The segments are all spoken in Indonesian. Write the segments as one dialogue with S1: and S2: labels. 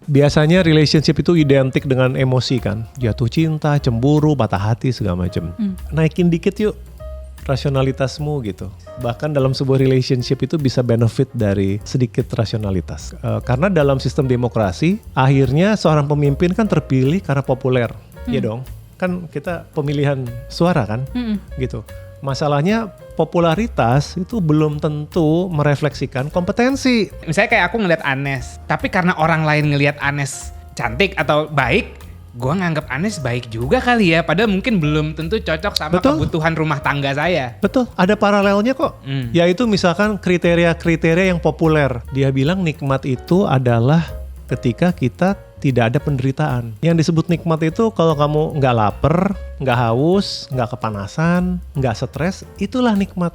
S1: Biasanya relationship itu identik dengan emosi kan. Jatuh cinta, cemburu, patah hati, segala macam. Naikin dikit yuk rasionalitasmu gitu. Bahkan dalam sebuah relationship itu bisa benefit dari sedikit rasionalitas. Karena dalam sistem demokrasi, akhirnya seorang pemimpin kan terpilih karena populer. Ya dong, kan kita pemilihan suara kan, gitu. Masalahnya popularitas itu belum tentu merefleksikan kompetensi.
S2: Misalnya kayak aku ngeliat Anes, tapi karena orang lain ngeliat Anes cantik atau baik, gue nganggap Anes baik juga kali ya. Padahal mungkin belum tentu cocok sama kebutuhan rumah tangga saya.
S1: Betul, ada paralelnya kok. Yaitu misalkan kriteria-kriteria yang populer. Dia bilang nikmat itu adalah ketika kita tidak ada penderitaan. Yang disebut nikmat itu kalau kamu nggak lapar, nggak haus, nggak kepanasan, nggak stres, itulah nikmat.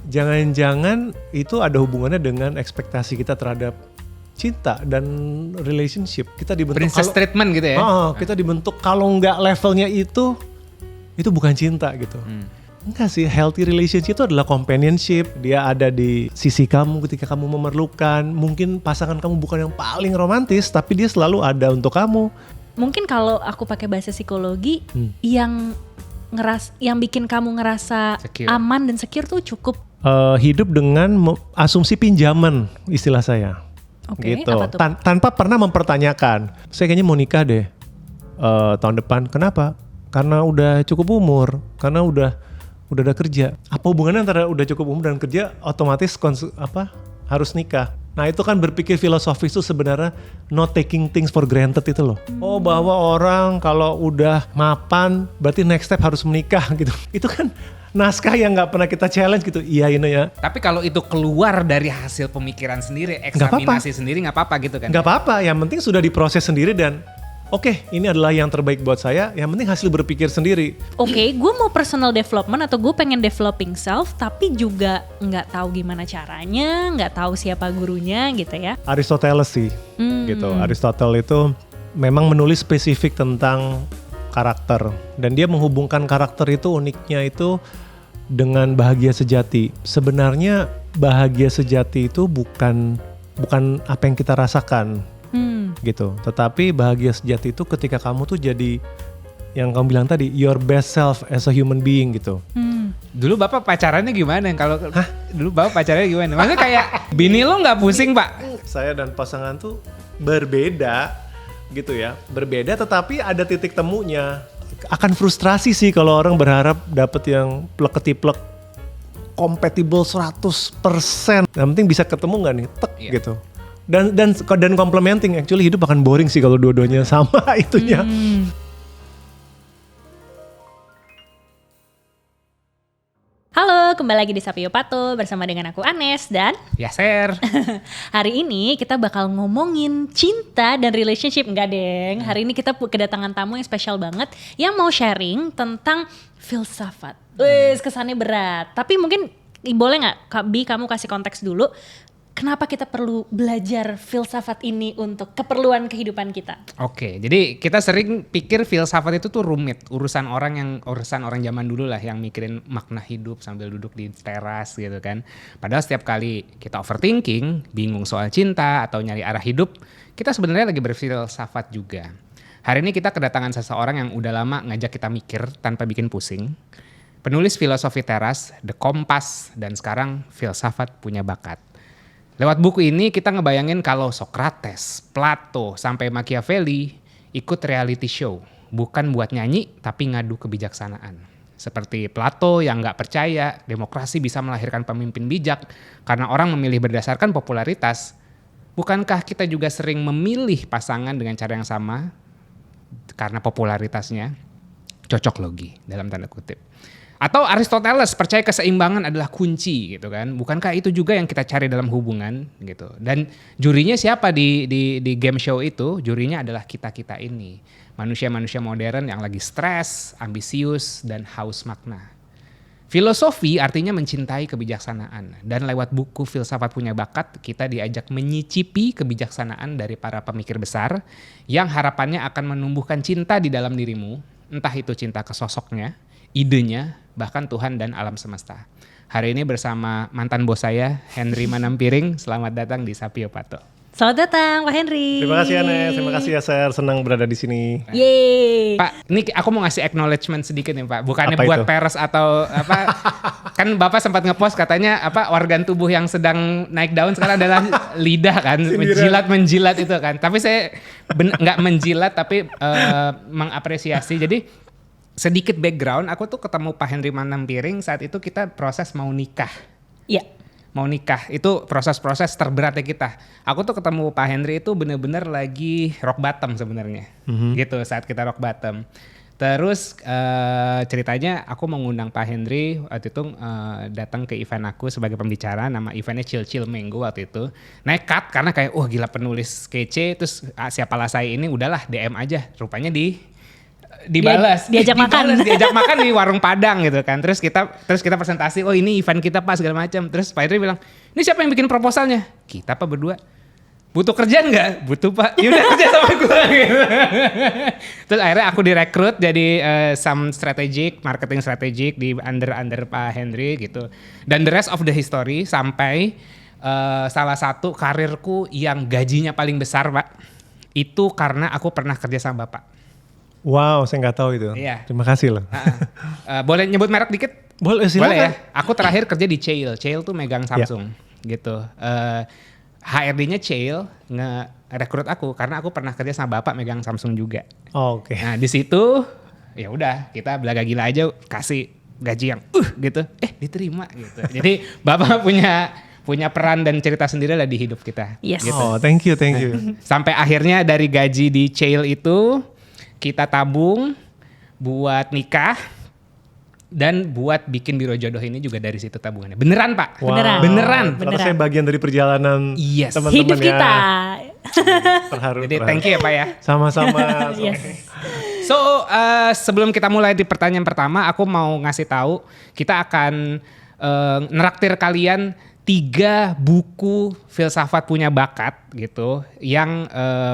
S1: Jangan-jangan itu ada hubungannya dengan ekspektasi kita terhadap cinta dan relationship. Kita dibentuk
S2: princess treatment gitu ya.
S1: Kita dibentuk kalau nggak levelnya itu bukan cinta gitu. Enggak sih, healthy relationship itu adalah companionship. Dia ada di sisi kamu ketika kamu memerlukan. Mungkin pasangan kamu bukan yang paling romantis, tapi dia selalu ada untuk kamu.
S3: Mungkin kalau aku pakai bahasa psikologi, yang bikin kamu ngerasa secure, aman dan secure tuh cukup.
S1: Hidup dengan asumsi pinjaman, istilah saya.
S3: Oke,
S1: gitu.
S3: apa tuh?
S1: Tanpa pernah mempertanyakan. Saya kayaknya mau nikah deh tahun depan. Kenapa? Karena udah cukup umur. Karena udah ada kerja. Apa hubungannya antara udah cukup umur dan kerja otomatis harus nikah? Nah itu kan berpikir filosofis itu sebenarnya not taking things for granted itu loh. Oh bahwa orang kalau udah mapan berarti next step harus menikah gitu. Itu kan naskah yang gak pernah kita challenge gitu. Iya ini ya.
S2: Tapi kalau itu keluar dari hasil pemikiran sendiri, eksaminasi sendiri gak apa-apa gitu kan?
S1: Gak apa-apa, yang penting sudah diproses sendiri dan Oke, ini adalah yang terbaik buat saya. Yang penting hasil berpikir sendiri.
S3: Oke, gue mau personal development atau gue pengen developing self, tapi juga nggak tahu gimana caranya, nggak tahu siapa gurunya gitu ya.
S1: Aristoteles sih, gitu. Aristoteles itu memang menulis spesifik tentang karakter, dan dia menghubungkan karakter itu uniknya itu dengan bahagia sejati. Sebenarnya bahagia sejati itu bukan apa yang kita rasakan. Gitu. Tetapi bahagia sejati itu ketika kamu tuh jadi yang kamu bilang tadi, your best self as a human being gitu.
S2: Dulu Bapak pacarannya gimana? Dulu Bapak pacarannya gimana? Maksudnya kayak bini lo nggak pusing Pak?
S1: Saya dan pasangan tuh berbeda gitu ya. Berbeda tetapi ada titik temunya. Akan frustrasi sih kalau orang berharap dapet yang plek-ketiplek compatible 100%. Yang penting bisa ketemu nggak nih? Tek gitu. Dan complementing, actually hidup akan boring sih kalau dua-duanya sama itunya.
S3: Halo, kembali lagi di Sapio Pato bersama dengan aku Anes dan
S2: Yaser.
S3: Hari ini kita bakal ngomongin cinta dan relationship. Enggak deng, hari ini kita kedatangan tamu yang spesial banget yang mau sharing tentang filsafat. Kesannya berat, tapi mungkin boleh gak Kak Bi kamu kasih konteks dulu. Kenapa kita perlu belajar filsafat ini untuk keperluan kehidupan kita?
S2: Oke, jadi kita sering pikir filsafat itu tuh rumit, urusan orang zaman dulu lah yang mikirin makna hidup sambil duduk di teras gitu kan. Padahal setiap kali kita overthinking, bingung soal cinta atau nyari arah hidup, kita sebenarnya lagi berfilsafat juga. Hari ini kita kedatangan seseorang yang udah lama ngajak kita mikir tanpa bikin pusing. Penulis filosofi teras, The Kompas, dan sekarang filsafat punya bakat. Lewat buku ini kita ngebayangin kalau Socrates, Plato, sampai Machiavelli ikut reality show. Bukan buat nyanyi tapi ngadu kebijaksanaan. Seperti Plato yang gak percaya demokrasi bisa melahirkan pemimpin bijak karena orang memilih berdasarkan popularitas. Bukankah kita juga sering memilih pasangan dengan cara yang sama karena popularitasnya? Cocok logi dalam tanda kutip. Atau Aristoteles percaya keseimbangan adalah kunci gitu kan. Bukankah itu juga yang kita cari dalam hubungan gitu. Dan jurinya siapa di game show itu? Jurinya adalah kita-kita ini. Manusia-manusia modern yang lagi stres, ambisius, dan haus makna. Filosofi artinya mencintai kebijaksanaan. Dan lewat buku Filsafat Punya Bakat, kita diajak menyicipi kebijaksanaan dari para pemikir besar yang harapannya akan menumbuhkan cinta di dalam dirimu. Entah itu cinta ke sosoknya, idenya, bahkan Tuhan dan alam semesta. Hari ini bersama mantan bos saya, Henry Manampiring. Selamat datang di Sapio Pato.
S3: Selamat datang Pak Henry.
S1: Terima kasih Anes, terima kasih Yaser, senang berada di sini.
S3: Yeay.
S2: Pak, ini aku mau ngasih acknowledgement sedikit nih Pak. Bukannya
S1: Apa
S2: buat
S1: itu?
S2: peres atau apa. Kan Bapak sempat ngepost katanya apa organ tubuh yang sedang naik daun sekarang adalah lidah kan. Menjilat itu kan. Tapi saya nggak menjilat tapi mengapresiasi. Jadi sedikit background, aku tuh ketemu Pak Henry Manampiring saat itu kita proses mau nikah.
S3: Iya.
S2: Mau nikah itu proses-proses terberatnya kita. Aku tuh ketemu Pak Henry itu bener-bener lagi rock bottom sebenarnya, gitu saat kita rock bottom. Terus ceritanya aku mengundang Pak Henry waktu itu datang ke event aku sebagai pembicara, nama eventnya Chill Chill Mango waktu itu. Nekat karena kayak gila penulis kece, terus siapalah saya ini udahlah DM aja, rupanya dibalas
S3: Diajak makan.
S2: diajak makan di warung Padang gitu kan. Terus kita presentasi, ini event kita Pak segala macam. Terus Pak Henry bilang, ini siapa yang bikin proposalnya? Kita Pak berdua. Butuh kerjaan nggak? Butuh Pak. Yaudah kerja sama gue gitu. Terus akhirnya aku direkrut jadi some marketing strategic di under Pak Henry gitu. Dan the rest of the history sampai salah satu karirku yang gajinya paling besar Pak, itu karena aku pernah kerja sama Bapak.
S1: Wow, saya nggak tahu itu.
S2: Iya.
S1: Terima kasih loh.
S2: Boleh nyebut merek dikit?
S1: Boleh, silakan.
S2: Boleh ya. Aku terakhir kerja di Chail. Chail tuh megang Samsung gitu. HRD-nya Chail nge-rekrut aku karena aku pernah kerja sama Bapak megang Samsung juga.
S1: Oke.
S2: Nah, di situ ya udah kita belaga gila aja kasih gaji yang gitu. Diterima gitu. Jadi Bapak punya peran dan cerita sendiri lah di hidup kita.
S3: Yes.
S2: Gitu.
S1: Oh, thank you.
S2: Sampai akhirnya dari gaji di Chail itu kita tabung buat nikah dan buat bikin Biro Jodoh ini juga dari situ tabungannya. Beneran Pak?
S1: Wow.
S2: Beneran.
S1: Ternyata saya bagian dari perjalanan
S2: Yes.
S1: teman-teman
S3: Hidup
S1: ya.
S3: kita.
S1: Terharu.
S2: Jadi thank you ya Pak ya.
S1: Sama-sama.
S3: Yes.
S2: So sebelum kita mulai di pertanyaan pertama, aku mau ngasih tahu kita akan neraktir kalian 3 buku filsafat punya bakat gitu yang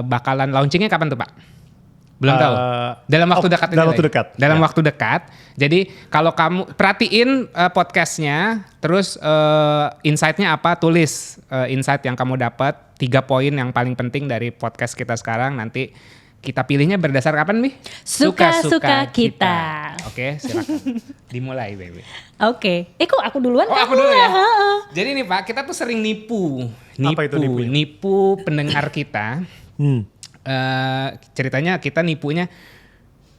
S2: bakalan launchingnya kapan tuh Pak? Belum tahu. Dalam waktu dekat.
S1: Dalam waktu dekat.
S2: Dalam waktu dekat. Jadi kalau kamu perhatiin podcastnya, terus insight-nya apa? Tulis insight yang kamu dapat. 3 poin yang paling penting dari podcast kita sekarang. Nanti kita pilihnya berdasar kapan, Mi?
S3: Suka-suka kita.
S2: Oke, silakan. Dimulai, baby.
S3: Oke. Kok aku duluan?
S2: Aku dulu ya. Jadi nih Pak, kita tuh sering nipu.
S1: Apa itu nipunya?
S2: Nipu pendengar kita. Ceritanya kita nipunya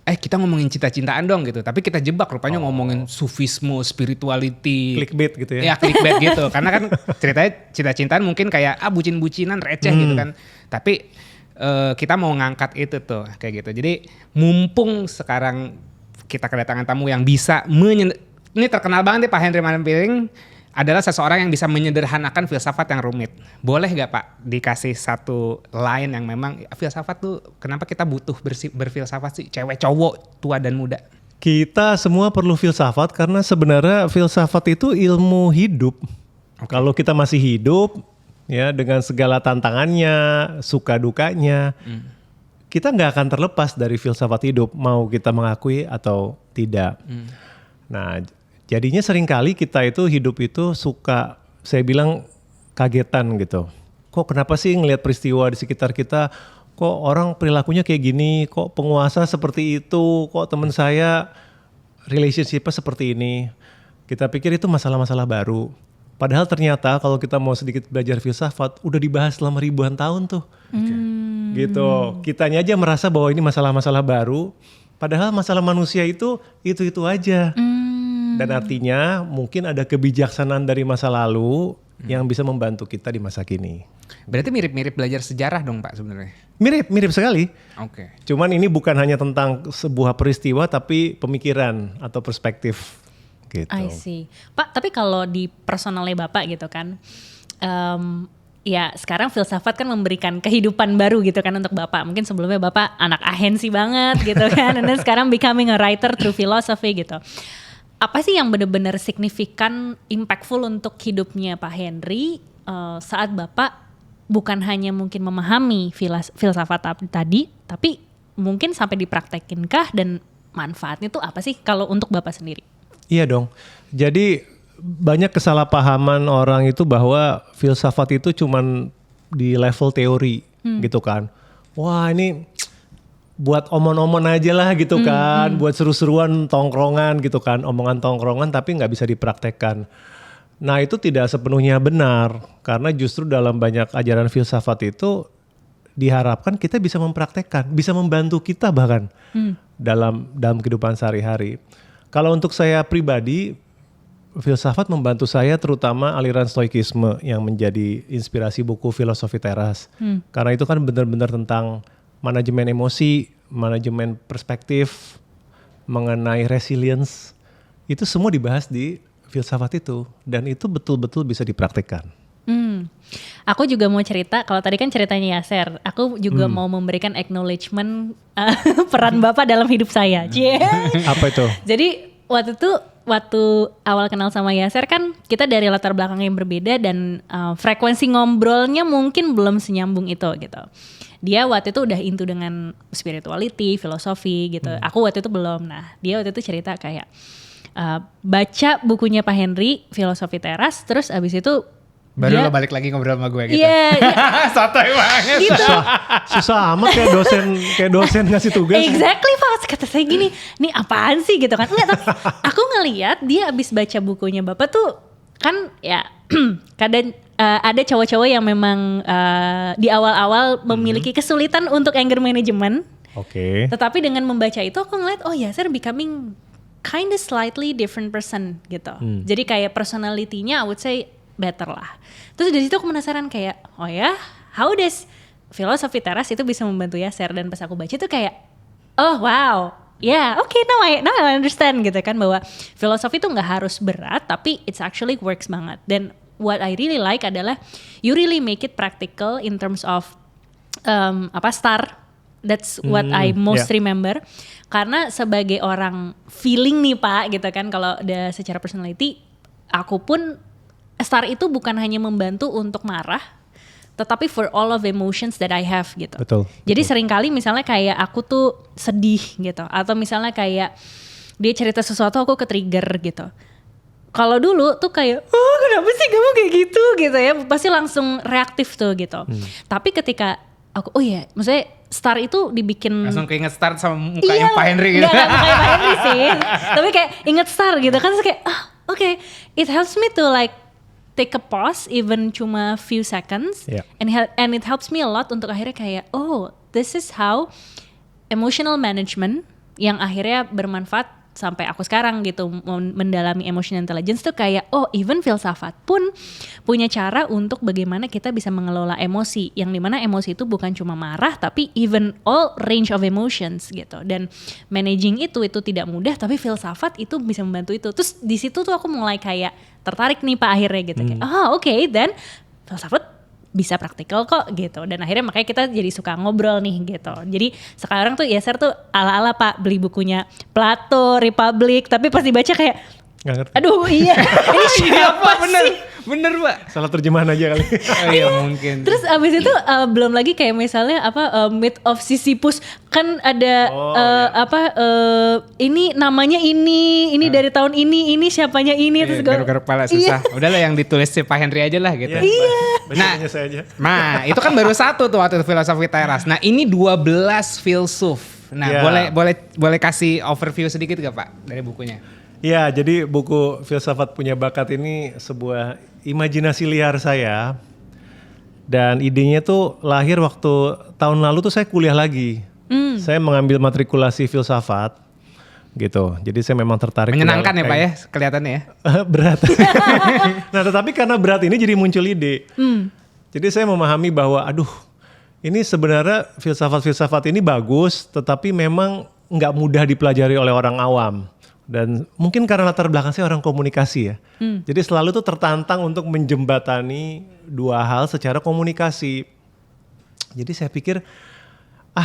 S2: kita ngomongin cinta-cintaan dong gitu, tapi kita jebak rupanya ngomongin sufisme, spirituality,
S1: Clickbait gitu ya.
S2: Ya clickbait gitu, karena kan ceritanya cinta-cintaan mungkin kayak bucin-bucinan receh gitu kan, tapi kita mau ngangkat itu tuh kayak gitu. Jadi mumpung sekarang kita kedatangan tamu yang bisa ini terkenal banget nih Pak Henry Manampiring, adalah seseorang yang bisa menyederhanakan filsafat yang rumit. Boleh gak Pak dikasih satu line yang memang filsafat tuh kenapa kita butuh berfilsafat sih, cewek cowok tua dan muda?
S1: Kita semua perlu filsafat karena sebenarnya filsafat itu ilmu hidup. Kalau kita masih hidup ya dengan segala tantangannya, suka dukanya, kita nggak akan terlepas dari filsafat hidup mau kita mengakui atau tidak. Nah, jadinya seringkali kita itu hidup itu suka, saya bilang kagetan gitu. Kok kenapa sih ngelihat peristiwa di sekitar kita, kok orang perilakunya kayak gini, kok penguasa seperti itu, kok teman saya relationship-nya seperti ini. Kita pikir itu masalah-masalah baru. Padahal ternyata kalau kita mau sedikit belajar filsafat, udah dibahas selama ribuan tahun tuh. Gitu. Kitanya aja merasa bahwa ini masalah-masalah baru, padahal masalah manusia itu aja. Dan artinya mungkin ada kebijaksanaan dari masa lalu yang bisa membantu kita di masa kini.
S2: Berarti mirip-mirip belajar sejarah dong Pak sebenarnya?
S1: Mirip sekali.
S2: Oke.
S1: Cuman ini bukan hanya tentang sebuah peristiwa tapi pemikiran atau perspektif gitu.
S3: I see. Pak, tapi kalau di personalnya Bapak gitu kan, ya sekarang filsafat kan memberikan kehidupan baru gitu kan untuk Bapak. Mungkin sebelumnya Bapak anak ahensi banget gitu kan, dan sekarang becoming a writer through philosophy gitu. Apa sih yang benar-benar signifikan, impactful untuk hidupnya Pak Henry saat Bapak bukan hanya mungkin memahami filsafat tadi, tapi mungkin sampai dipraktekinkah dan manfaatnya tuh apa sih kalau untuk Bapak sendiri?
S1: Iya dong. Jadi banyak kesalahpahaman orang itu bahwa filsafat itu cuman di level teori gitu kan. Wah ini buat omon-omon aja lah gitu kan, buat seru-seruan tongkrongan gitu kan, omongan tongkrongan tapi nggak bisa dipraktekkan. Nah itu tidak sepenuhnya benar, karena justru dalam banyak ajaran filsafat itu diharapkan kita bisa mempraktekkan, bisa membantu kita bahkan dalam kehidupan sehari-hari. Kalau untuk saya pribadi, filsafat membantu saya terutama aliran stoikisme yang menjadi inspirasi buku Filosofi Teras. Karena itu kan benar-benar tentang manajemen emosi, manajemen perspektif, mengenai resilience, itu semua dibahas di filsafat itu, dan itu betul-betul bisa dipraktikkan.
S3: Aku juga mau cerita, kalau tadi kan ceritanya Yaser, aku juga mau memberikan acknowledgement peran Bapak dalam hidup saya.
S1: Apa itu?
S3: Jadi waktu awal kenal sama Yaser kan kita dari latar belakang yang berbeda dan frekuensi ngobrolnya mungkin belum senyambung itu gitu. Dia waktu itu udah into dengan spirituality, filosofi gitu. Aku waktu itu belum. Nah dia waktu itu cerita kayak baca bukunya Pak Henry, Filosofi Teras, terus abis itu
S2: baru lo balik lagi ngobrol sama gue gitu.
S3: Iya.
S2: Santai banget.
S3: Gitu.
S1: Susah amat kayak dosen ngasih tugas.
S3: Exactly Pak, kata saya gini, nih apaan sih gitu kan. Enggak, tapi aku ngelihat dia abis baca bukunya Bapak tuh kan ya kadang ada cowok-cowok yang memang di awal-awal memiliki kesulitan untuk anger management.
S1: Oke.
S3: Tetapi dengan membaca itu aku ngeliat, oh ya, saya becoming kind of slightly different person gitu. Jadi kayak personality-nya I would say better lah. Terus dari situ aku penasaran kayak, oh ya, how does Filosofi Teras itu bisa membantu Yaser? Dan pas aku baca tuh kayak, oh wow, yeah, okay, now I understand gitu kan, bahwa filosofi itu nggak harus berat, tapi it's actually works banget. Dan what I really like adalah you really make it practical in terms of STAR. That's what I most remember. Karena sebagai orang feeling nih Pak gitu kan, kalau udah secara personality, aku pun STAR itu bukan hanya membantu untuk marah, tetapi for all of emotions that I have gitu.
S1: Betul.
S3: Jadi seringkali misalnya kayak aku tuh sedih gitu, atau misalnya kayak dia cerita sesuatu aku ke-trigger gitu. Kalau dulu tuh kayak, oh kenapa sih kamu kayak gitu ya, pasti langsung reaktif tuh gitu. Tapi ketika aku, oh iya, maksudnya STAR itu dibikin
S2: langsung keinget STAR sama mukanya Pak Henry gitu.
S3: Enggak mukanya Pak Henry sih. Tapi kayak inget STAR gitu kan, terus kayak okay. It helps me to like take a pause even cuma few seconds. And it helps me a lot untuk akhirnya kayak, oh this is how emotional management yang akhirnya bermanfaat sampai aku sekarang gitu mendalami emotional intelligence tuh kayak, oh even filsafat pun punya cara untuk bagaimana kita bisa mengelola emosi, yang dimana emosi itu bukan cuma marah tapi even all range of emotions gitu. Dan managing itu tidak mudah, tapi filsafat itu bisa membantu itu. Terus di situ tuh aku mulai kayak tertarik nih Pak akhirnya gitu, kayak okay, dan filsafat bisa praktikal kok gitu. Dan akhirnya makanya kita jadi suka ngobrol nih gitu. Jadi sekarang tuh Yaser tuh ala-ala Pak beli bukunya Plato, Republic, tapi pas dibaca kayak,
S1: nggak ngerti.
S3: aduh iya, ini siapa sih?
S2: Bener Pak.
S1: Salah terjemahan aja kali.
S2: Oh iya mungkin.
S3: Terus abis itu belum lagi kayak misalnya Myth of Sisyphus kan ada ini namanya ini dari tahun ini siapanya ini, terus gue
S2: garuk-garuk kepala susah. Udahlah yang ditulis si Pak Henry aja lah gitu.
S1: Bacanya saya aja.
S2: Nah itu kan baru satu tuh waktu itu Filosofi Teras. Nah ini 12 filsuf. Nah boleh kasih overview sedikit gak Pak dari bukunya?
S1: Ya, jadi buku Filsafat Punya Bakat ini sebuah imajinasi liar saya. Dan idenya tuh lahir waktu tahun lalu tuh saya kuliah lagi. Saya mengambil matrikulasi filsafat gitu. Jadi saya memang tertarik.
S2: Menyenangkan ya Pak ya kelihatannya ya?
S1: Berat. Nah tetapi karena berat ini jadi muncul ide. Jadi saya memahami bahwa ini sebenarnya filsafat-filsafat ini bagus, tetapi memang nggak mudah dipelajari oleh orang awam. Dan mungkin karena latar belakang saya orang komunikasi ya. Jadi selalu tuh tertantang untuk menjembatani dua hal secara komunikasi. Jadi saya pikir,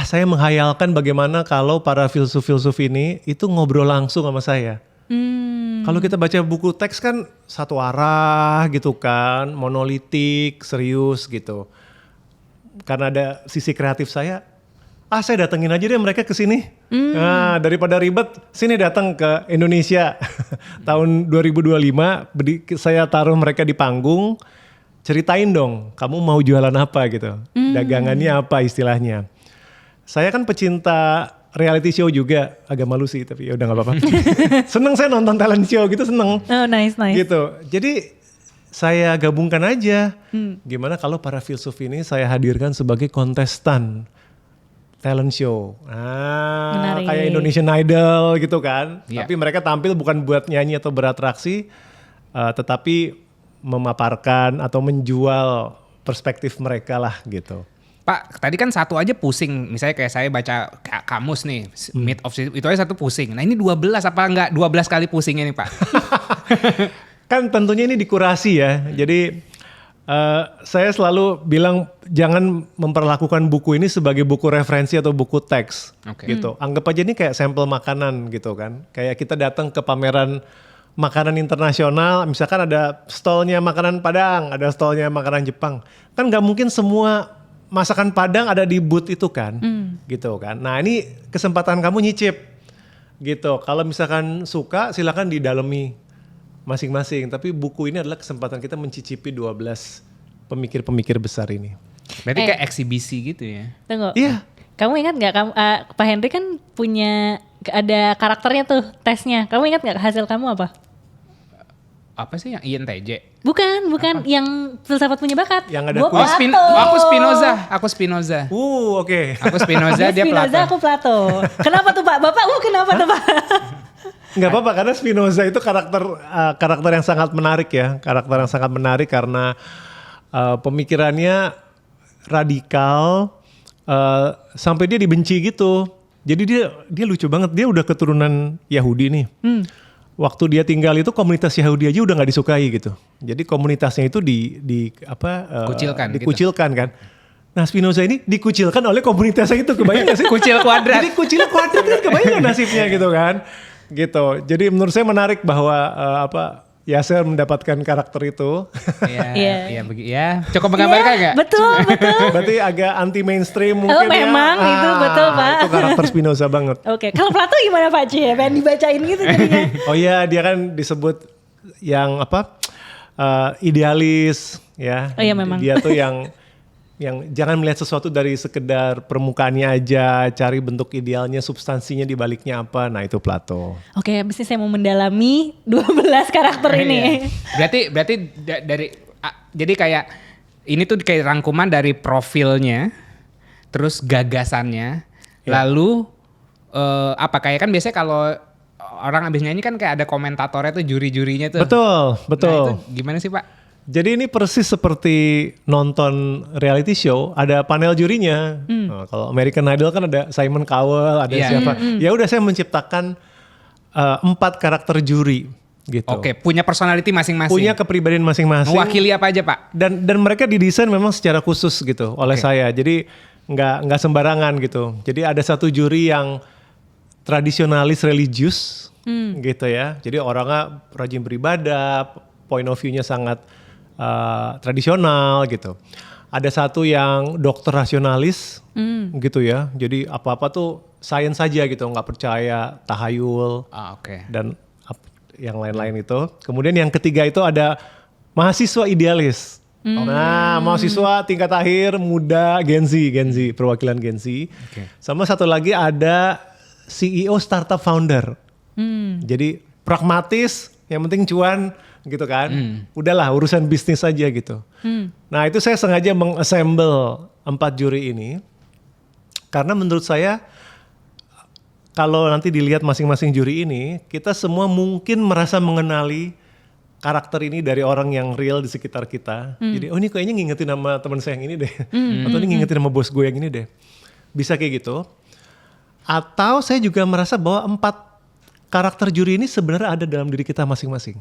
S1: saya menghayalkan bagaimana kalau para filsuf-filsuf ini itu ngobrol langsung sama saya. Kalau kita baca buku teks kan satu arah gitu kan, monolitik, serius gitu. Karena ada sisi kreatif saya datengin aja deh mereka ke sini. Nah, daripada ribet, sini datang ke Indonesia. Tahun 2025, saya taruh mereka di panggung, ceritain dong, kamu mau jualan apa gitu, dagangannya apa istilahnya. Saya kan pecinta reality show juga, agak malu sih tapi ya udah nggak apa-apa. Seneng saya nonton talent show gitu, seneng.
S3: Oh nice.
S1: Gitu. Jadi saya gabungkan aja. Gimana kalau para filsuf ini saya hadirkan sebagai kontestan talent show.
S3: Menarik.
S1: Kayak Indonesian Idol gitu kan.
S2: Iya.
S1: Tapi mereka tampil bukan buat nyanyi atau beratraksi, tetapi memaparkan atau menjual perspektif mereka lah gitu.
S2: Pak, tadi kan satu aja pusing. Misalnya kayak saya baca kamus nih, Myth of Sisyphus, itu aja satu pusing. Nah ini 12 apa enggak 12 kali pusingnya nih Pak?
S1: Kan tentunya ini dikurasi ya. Jadi saya selalu bilang jangan memperlakukan buku ini sebagai buku referensi atau buku teks gitu. Anggap aja ini kayak sampel makanan gitu kan. Kayak kita datang ke pameran makanan internasional, misalkan ada stolnya makanan Padang, ada stolnya makanan Jepang. Kan nggak mungkin semua masakan Padang ada di booth itu kan, gitu kan. Nah ini kesempatan kamu nyicip, gitu. Kalau misalkan suka silakan didalemi masing-masing. Tapi buku ini adalah kesempatan kita mencicipi 12 pemikir-pemikir besar ini.
S2: Berarti kayak eksibisi gitu ya?
S3: Tunggu.
S1: Iya.
S3: Kamu ingat nggak Pak Henry kan punya ada karakternya tuh tesnya. Kamu ingat nggak hasil kamu apa?
S2: Apa sih yang INTJ?
S3: Bukan yang filsafat punya bakat.
S1: Yang ada
S3: Gua
S1: kuis.
S2: Aku Spinoza.
S1: Oke.
S2: Aku Spinoza, dia
S3: Spinoza,
S2: Plato.
S3: aku Plato. Kenapa tuh Pak? Bapak kenapa tuh Pak?
S1: Nggak apa-apa karena Spinoza itu karakter yang sangat menarik ya. Karakter yang sangat menarik karena pemikirannya radikal sampai dia dibenci gitu. Jadi dia lucu banget. Dia udah keturunan Yahudi nih. Waktu dia tinggal itu komunitas Yahudi aja udah nggak disukai gitu. Jadi komunitasnya itu dikucilkan kan. Nah Spinoza ini dikucilkan oleh komunitasnya itu, kebayang gak sih?
S2: Kucil kuadrat.
S1: Jadi kucil kuadrat kan kebayang nasibnya gitu kan. Gitu. Jadi menurut saya menarik bahwa Yasser mendapatkan karakter itu.
S2: Iya. Cukup menggambarkan nggak?
S3: Betul.
S1: Berarti agak anti mainstream mungkin ya.
S3: Memang itu betul Pak.
S1: Itu karakter Spinoza banget.
S3: Oke, kalau Plato gimana Pak Cie? Pengen dibacain gitu jadinya.
S1: Oh iya, dia kan disebut yang idealis ya.
S3: Oh iya, memang.
S1: Dia tuh yang jangan melihat sesuatu dari sekedar permukaannya aja, cari bentuk idealnya, substansinya di baliknya apa. Nah, itu Plato.
S3: Oke, abis ini saya mau mendalami 12 karakter ini.
S2: Berarti jadi kayak ini tuh kayak rangkuman dari profilnya, terus gagasannya, lalu kayak kan biasanya kalau orang abis nyanyi kan kayak ada komentatornya tuh, juri-jurinya tuh.
S1: Betul.
S2: Nah, itu gimana sih Pak?
S1: Jadi ini persis seperti nonton reality show, ada panel jurinya. Nah, kalau American Idol kan ada Simon Cowell, ada siapa. Ya udah saya menciptakan 4 karakter juri gitu.
S2: Oke, punya personality masing-masing.
S1: Punya kepribadian masing-masing.
S2: Mewakili apa aja Pak?
S1: Dan mereka didesain memang secara khusus gitu oleh saya. Jadi nggak sembarangan gitu. Jadi ada satu juri yang tradisionalis religius gitu ya. Jadi orangnya rajin beribadah, point of view-nya sangat tradisional gitu. Ada satu yang dokter rasionalis gitu ya. Jadi apa-apa tuh sains saja gitu, nggak percaya tahayul dan yang lain-lain itu. Kemudian yang ketiga itu ada mahasiswa idealis. Nah, mahasiswa tingkat akhir muda Gen Z, perwakilan Gen Z. Sama satu lagi ada CEO startup founder. Jadi pragmatis, yang penting cuan gitu kan. Udahlah urusan bisnis aja gitu. Nah itu saya sengaja mengassemble 4 juri ini. Karena menurut saya kalau nanti dilihat masing-masing juri ini, kita semua mungkin merasa mengenali karakter ini dari orang yang real di sekitar kita. Jadi ini kayaknya ngingetin nama teman saya yang ini deh. Atau ini ngingetin nama bos gue yang ini deh. Bisa kayak gitu. Atau saya juga merasa bahwa 4 karakter juri ini sebenarnya ada dalam diri kita masing-masing.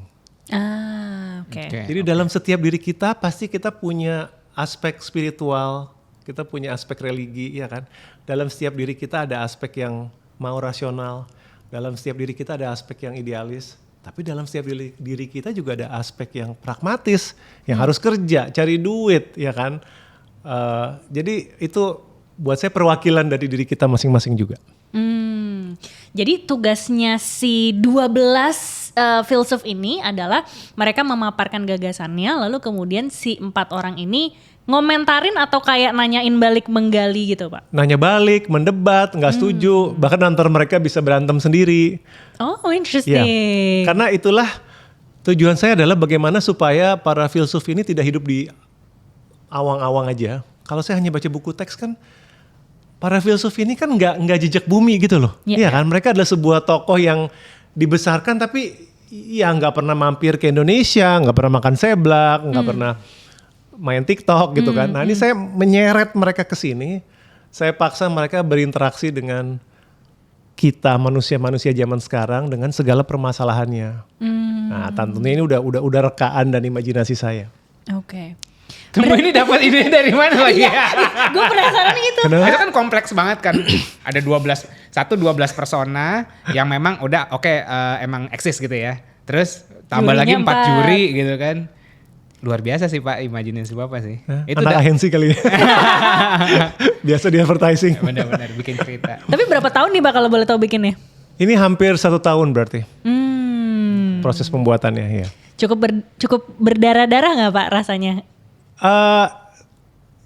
S1: Jadi dalam setiap diri kita pasti kita punya aspek spiritual, kita punya aspek religi, ya kan. Dalam setiap diri kita ada aspek yang mau rasional, dalam setiap diri kita ada aspek yang idealis, tapi dalam setiap diri kita juga ada aspek yang pragmatis, yang harus kerja, cari duit, ya kan. Jadi itu buat saya perwakilan dari diri kita masing-masing juga.
S3: Jadi tugasnya si 12 filsuf ini adalah mereka memaparkan gagasannya, lalu kemudian si 4 orang ini ngomentarin atau kayak nanyain balik menggali gitu Pak?
S1: Nanya balik, mendebat, nggak setuju, bahkan antar mereka bisa berantem sendiri.
S3: Oh interesting.
S1: Ya, karena itulah tujuan saya adalah bagaimana supaya para filsuf ini tidak hidup di awang-awang aja. Kalau saya hanya baca buku teks kan, para filsuf ini kan nggak jejak bumi gitu loh. Iya kan, mereka adalah sebuah tokoh yang dibesarkan tapi ya nggak pernah mampir ke Indonesia, nggak pernah makan seblak, nggak pernah main TikTok gitu kan. Nah ini saya menyeret mereka ke sini, saya paksa mereka berinteraksi dengan kita manusia-manusia zaman sekarang dengan segala permasalahannya. Nah tentunya ini udah rekaan dan imajinasi saya.
S3: Oke.
S2: Tunggu ini dapat ide dari mana lagi ya?
S3: Gue penasaran itu.
S1: Kenapa?
S2: Itu kan kompleks banget kan. Ada 12 persona yang memang udah emang eksis gitu ya. Terus tambah lagi
S3: Jurinya
S2: 4 juri gitu kan. Luar biasa sih Pak, imajinasi Bapak sih. Itu
S1: Anak agensi kali ya. Biasa di advertising.
S2: benar-benar bikin cerita.
S3: Tapi berapa tahun nih Pak kalau boleh tahu bikinnya?
S1: Ini hampir 1 tahun berarti proses pembuatannya ya.
S3: Cukup berdarah-darah nggak Pak rasanya?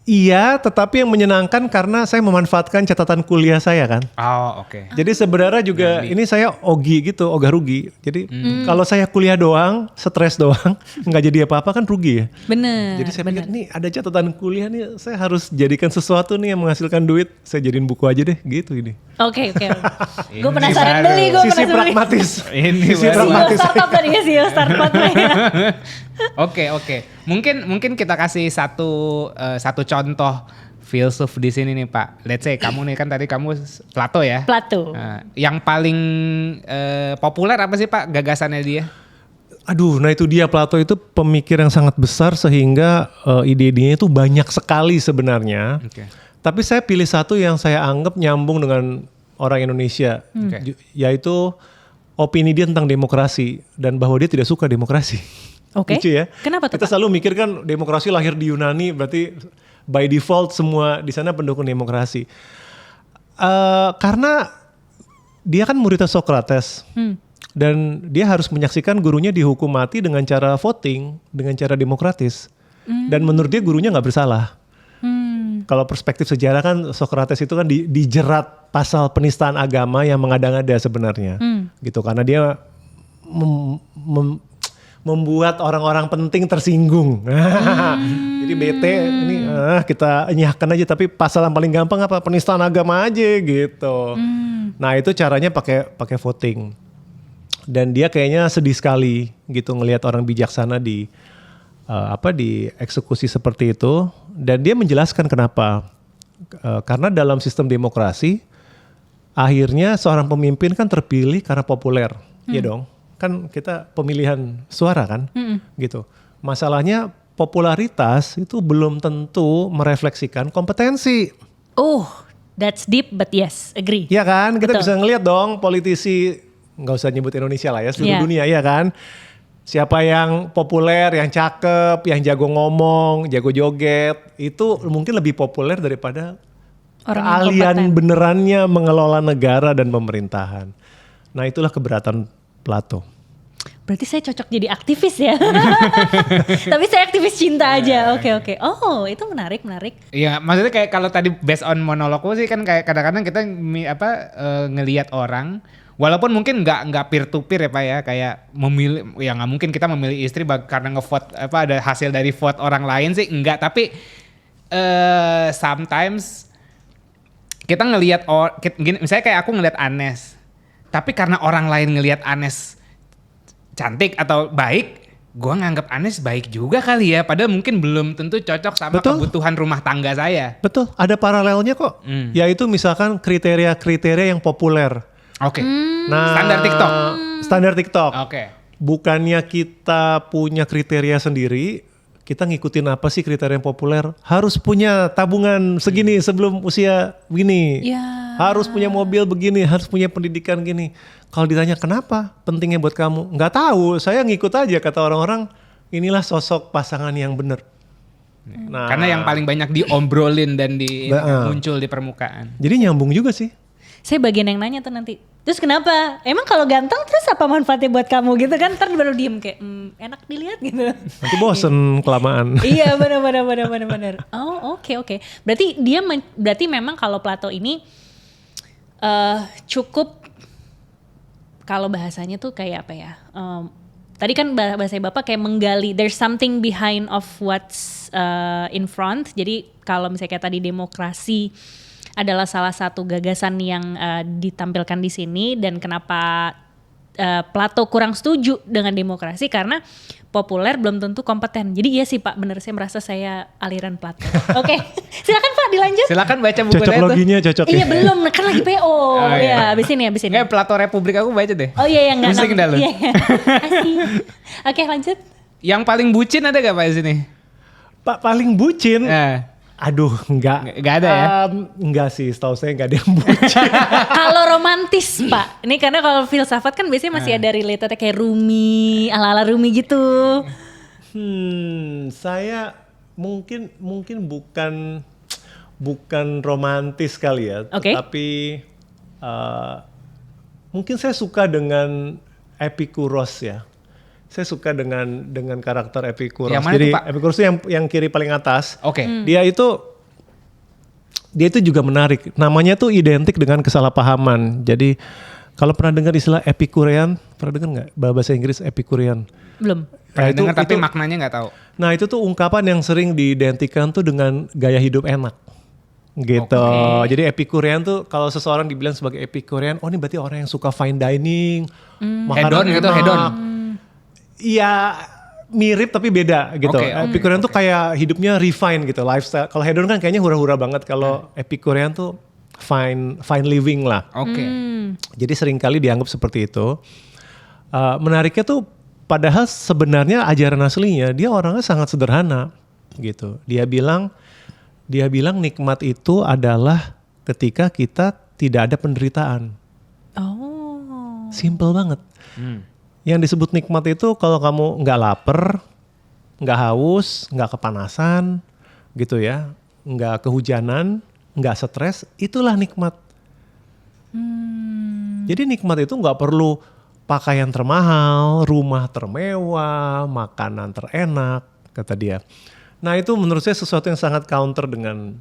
S1: Iya, tetapi yang menyenangkan karena saya memanfaatkan catatan kuliah saya kan.
S2: Oh oke.
S1: Jadi sebenarnya juga ini saya ogah rugi. Jadi kalau saya kuliah doang, stres doang, nggak jadi apa-apa kan rugi ya.
S3: Bener.
S1: Jadi saya pikir nih ada catatan kuliah nih, saya harus jadikan sesuatu nih yang menghasilkan duit. Saya jadiin buku aja deh, gitu ini.
S3: Oke.
S2: Ini
S3: Gue penasaran
S2: baru.
S3: beli, gue
S1: Sisi
S3: penasaran beli.
S1: pragmatis.
S2: Ini
S1: Sisi
S2: baru.
S1: pragmatis.
S3: CEO startup tadi ya, CEO startup ya.
S2: Oke. Mungkin kita kasih satu contoh filsuf di sini nih Pak. Let's say kamu nih kan tadi kamu Plato ya.
S3: Plato.
S2: Yang paling populer apa sih Pak gagasannya dia?
S1: Aduh, nah itu dia, Plato itu pemikir yang sangat besar sehingga ide-idenya itu banyak sekali sebenarnya.
S2: Oke.
S1: Tapi saya pilih satu yang saya anggap nyambung dengan orang Indonesia, yaitu opini dia tentang demokrasi dan bahwa dia tidak suka demokrasi.
S3: Oke.
S1: Lucu ya.
S3: Kenapa tuh
S1: Kita
S3: Pak?
S1: selalu mikir kan demokrasi lahir di Yunani, berarti by default semua di sana pendukung demokrasi. Karena dia kan muridnya Socrates. Dan dia harus menyaksikan gurunya dihukum mati dengan cara voting, dengan cara demokratis. Dan menurut dia gurunya nggak bersalah. Kalau perspektif sejarah kan Socrates itu kan dijerat pasal penistaan agama yang mengada-ngada sebenarnya. Gitu, karena dia membuat orang-orang penting tersinggung. Jadi bete ini kita enyahkan aja, tapi pasal yang paling gampang apa? Penistaan agama aja gitu. Nah itu caranya pakai voting. Dan dia kayaknya sedih sekali gitu ngelihat orang bijaksana dieksekusi seperti itu, dan dia menjelaskan kenapa. Karena dalam sistem demokrasi akhirnya seorang pemimpin kan terpilih karena populer, ya dong. Kan kita pemilihan suara kan, gitu. Masalahnya popularitas itu belum tentu merefleksikan kompetensi.
S3: Oh, that's deep but yes, agree.
S1: Ya kan, kita
S3: Betul.
S1: bisa ngelihat dong politisi, nggak usah nyebut Indonesia lah ya, seluruh
S3: Yeah.
S1: dunia ya kan. Siapa yang populer, yang cakep, yang jago ngomong, jago joget, itu mungkin lebih populer daripada
S3: Orang yang
S1: keahlian
S3: kompeten.
S1: benerannya mengelola negara dan pemerintahan. Nah itulah keberatan Plato.
S3: Berarti saya cocok jadi aktivis ya. Tapi saya aktivis cinta aja. Oke. Oh, itu menarik.
S2: Iya, maksudnya kayak kalau tadi based on monologku sih kan kayak kadang-kadang kita ngelihat orang, walaupun mungkin nggak peer to peer ya Pak ya, kayak memilih, ya nggak mungkin kita memilih istri karena ngevote ada hasil dari vote orang lain sih enggak, tapi sometimes kita ngelihat misalnya kayak aku ngelihat Anes, tapi karena orang lain ngelihat Anes cantik atau baik, gue nganggap Anes baik juga kali ya, padahal mungkin belum tentu cocok sama
S1: Betul.
S2: kebutuhan rumah tangga saya.
S1: Betul, ada paralelnya kok. Yaitu misalkan kriteria-kriteria yang populer.
S2: Oke.
S1: Nah,
S2: Standar TikTok.
S1: Standar TikTok.
S2: Oke.
S1: Bukannya kita punya kriteria sendiri, kita ngikutin apa sih kriteria yang populer? Harus punya tabungan segini sebelum usia begini.
S3: Ya.
S1: Harus punya mobil begini, harus punya pendidikan gini. Kalau ditanya kenapa pentingnya buat kamu? Nggak tahu, saya ngikut aja kata orang-orang. Inilah sosok pasangan yang benar. Nah,
S2: Karena yang paling banyak diobrolin dan
S1: Nah.
S2: muncul di permukaan.
S1: jadi nyambung juga sih.
S3: Saya bagian yang nanya tuh nanti. Terus kenapa? Emang kalau ganteng terus apa manfaatnya buat kamu gitu kan? Ntar baru diem kayak enak dilihat gitu.
S1: Nanti bosen kelamaan.
S3: Iya benar. Oh oke. Berarti memang kalau Plato ini cukup, kalau bahasanya tuh kayak apa ya? Tadi kan bahasa Bapak kayak menggali, there's something behind of what's in front. Jadi kalau misalnya kayak tadi demokrasi adalah salah satu gagasan yang ditampilkan di sini, dan kenapa Plato kurang setuju dengan demokrasi karena populer belum tentu kompeten. Jadi iya sih Pak, bener saya merasa saya aliran Plato. Oke, silakan Pak dilanjut.
S2: Silakan baca buku
S1: Cocok
S2: saya tuh.
S1: loginya cocok
S3: Iya
S1: ya.
S3: belum, kan lagi PO.
S2: iya.
S3: Ya, abis ini.
S2: Nggak, Plato Republik aku baca deh.
S3: Oh iya yang
S2: Pusing dah lu.
S3: Iya. Asik. Oke lanjut.
S2: Yang paling bucin ada gak Pak di sini?
S1: Pak paling bucin. Aduh, enggak.
S2: Nggak ada ya?
S1: Enggak sih, setahu saya enggak ada yang bucin.
S3: Kalau romantis Pak, ini karena kalau filsafat kan biasanya masih ada related kayak Rumi, ala-ala Rumi gitu.
S1: Saya mungkin bukan romantis kali ya,
S3: Oke.
S1: tapi mungkin saya suka dengan Epikuros ya. Saya suka dengan karakter Epikuros.
S2: Yang mana
S1: Jadi
S2: tuh, Pak?
S1: Epikuros itu yang kiri paling atas.
S2: Oke.
S1: Dia itu juga menarik. Namanya tuh identik dengan kesalahpahaman. Jadi kalau pernah dengar istilah Epikurean, pernah dengar nggak bahasa Inggris Epikurean?
S3: Belum.
S2: Pernah dengar tapi maknanya nggak tahu.
S1: Nah itu tuh ungkapan yang sering diidentikan tuh dengan gaya hidup enak. Gitu.
S3: Oke.
S1: Jadi Epikurean tuh kalau seseorang dibilang sebagai Epikurean, oh ini berarti orang yang suka fine dining, makanan
S2: Hedon gitu,
S1: enak.
S2: hedon.
S1: Iya mirip tapi beda gitu.
S2: Oke,
S1: Epikurean tuh kayak hidupnya refine gitu, lifestyle. Kalau hedon kan kayaknya hura-hura banget. Kalau Epikurean tuh fine living lah.
S2: Oke.
S1: Jadi seringkali dianggap seperti itu. Menariknya tuh padahal sebenarnya ajaran aslinya dia orangnya sangat sederhana gitu. Dia bilang nikmat itu adalah ketika kita tidak ada penderitaan.
S3: Oh.
S1: Simple banget. Yang disebut nikmat itu kalau kamu nggak lapar, nggak haus, nggak kepanasan, gitu ya, nggak kehujanan, nggak stres, itulah nikmat. Jadi nikmat itu nggak perlu pakaian termahal, rumah termewah, makanan terenak, kata dia. Nah itu menurut saya sesuatu yang sangat counter dengan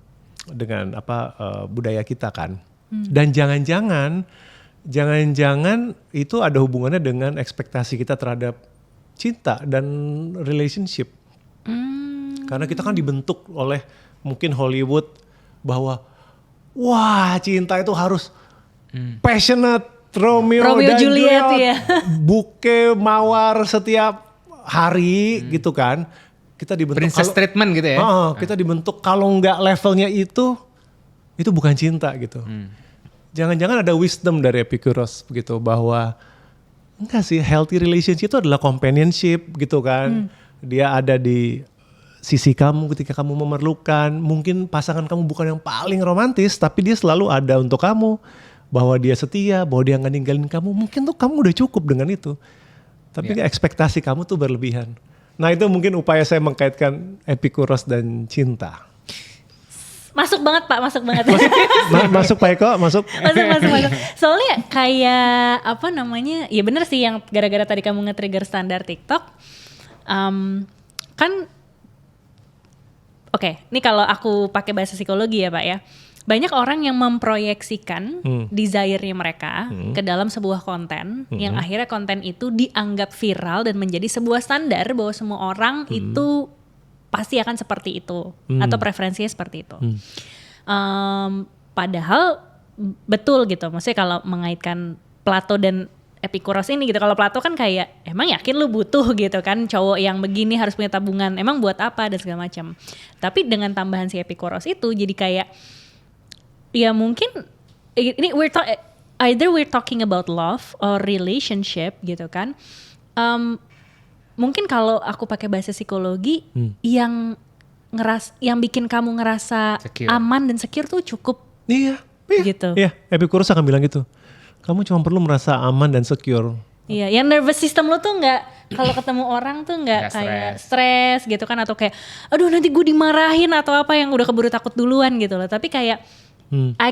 S1: budaya kita kan. Dan jangan-jangan itu ada hubungannya dengan ekspektasi kita terhadap cinta dan relationship. Karena kita kan dibentuk oleh mungkin Hollywood bahwa wah cinta itu harus passionate, Romeo dan
S3: Juliet ya.
S1: Bouquet mawar setiap hari gitu kan. Kita dibentuk
S2: Princess treatment gitu ya.
S1: kita dibentuk kalau nggak levelnya itu bukan cinta gitu. Jangan-jangan ada wisdom dari Epikuros begitu bahwa enggak sih, healthy relationship itu adalah companionship gitu kan. Dia ada di sisi kamu ketika kamu memerlukan. Mungkin pasangan kamu bukan yang paling romantis tapi dia selalu ada untuk kamu. Bahwa dia setia, bahwa dia nggak ninggalin kamu. Mungkin tuh kamu udah cukup dengan itu. Tapi ekspektasi kamu tuh berlebihan. Nah itu mungkin upaya saya mengkaitkan Epikuros dan cinta.
S3: Masuk banget Pak, masuk banget.
S1: Masuk Pak Eko, masuk.
S3: Masuk. Soalnya kayak apa namanya, ya bener sih yang gara-gara tadi kamu nge-trigger standar TikTok. Kan, oke, ini kalau aku pakai bahasa psikologi ya Pak ya. Banyak orang yang memproyeksikan desire-nya mereka ke dalam sebuah konten yang akhirnya konten itu dianggap viral dan menjadi sebuah standar bahwa semua orang itu pasti akan seperti itu atau preferensinya seperti itu. Padahal betul gitu, maksudnya kalau mengaitkan Plato dan Epikuros ini gitu. Kalau Plato kan kayak emang yakin lu butuh gitu kan cowok yang begini harus punya tabungan, emang buat apa dan segala macam. Tapi dengan tambahan si Epikuros itu jadi kayak ya mungkin ini either we're talking about love or relationship gitu kan. Mungkin kalau aku pakai bahasa psikologi yang bikin kamu ngerasa
S2: Secure.
S3: aman dan secure tuh cukup.
S1: Iya.
S3: Gitu.
S1: Iya, Epikuros akan bilang gitu. Kamu cuma perlu merasa aman dan secure.
S3: Iya, yang nervous system lo tuh nggak kalau ketemu orang tuh nggak
S2: Nggak
S3: kayak stres gitu kan, atau kayak aduh nanti gue dimarahin atau apa yang udah keburu takut duluan gitu loh. Tapi kayak I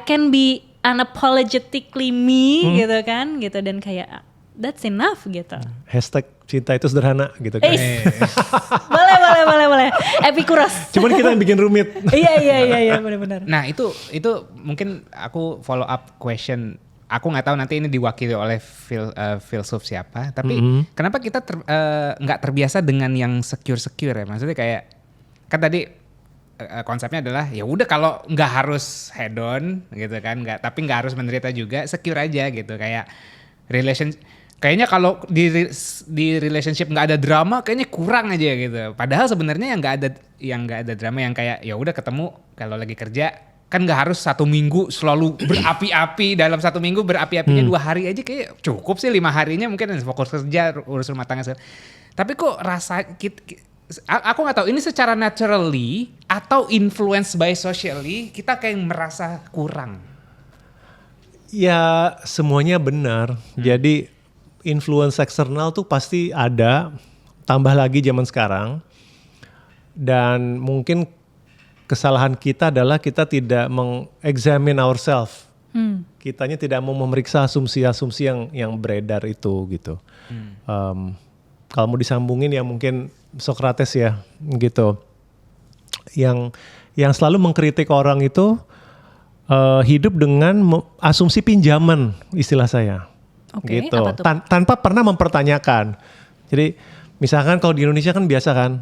S3: unapologetically me gitu kan gitu, dan kayak that's enough gitu.
S1: Hashtag cinta itu sederhana gitu kan.
S3: Boleh. Epikuros.
S1: Cuman kita yang bikin rumit.
S3: Iya benar-benar.
S2: Nah itu mungkin aku follow up question. Aku nggak tahu nanti ini diwakili oleh filsuf siapa. Tapi kenapa kita nggak terbiasa dengan yang secure ya? Maksudnya kayak kan tadi konsepnya adalah ya udah kalau nggak harus head on gitu kan, tapi nggak harus menderita juga, secure aja gitu. Kayak kayaknya kalau di relationship nggak ada drama kayaknya kurang aja gitu. Padahal sebenarnya yang nggak ada drama yang kayak ya udah ketemu kalau lagi kerja kan nggak harus 1 minggu selalu berapi-api, dalam 1 minggu berapi-apinya 2 hari aja kayak cukup sih, 5 harinya mungkin fokus kerja urus rumah tangga. Tapi kok aku nggak tahu ini secara naturally atau influence by socially kita kayak merasa kurang.
S1: Ya semuanya benar. Jadi influence eksternal tuh pasti ada, tambah lagi zaman sekarang. Dan mungkin kesalahan kita adalah kita tidak meng-examine ourselves. Kitanya tidak mau memeriksa asumsi-asumsi yang beredar itu gitu. Kalau mau disambungin ya mungkin Socrates ya gitu. Yang selalu mengkritik orang itu hidup dengan asumsi pinjaman, istilah saya.
S3: Oke,
S1: gitu.
S3: apa tuh?
S1: Tanpa pernah mempertanyakan. Jadi misalkan kalau di Indonesia kan biasa kan,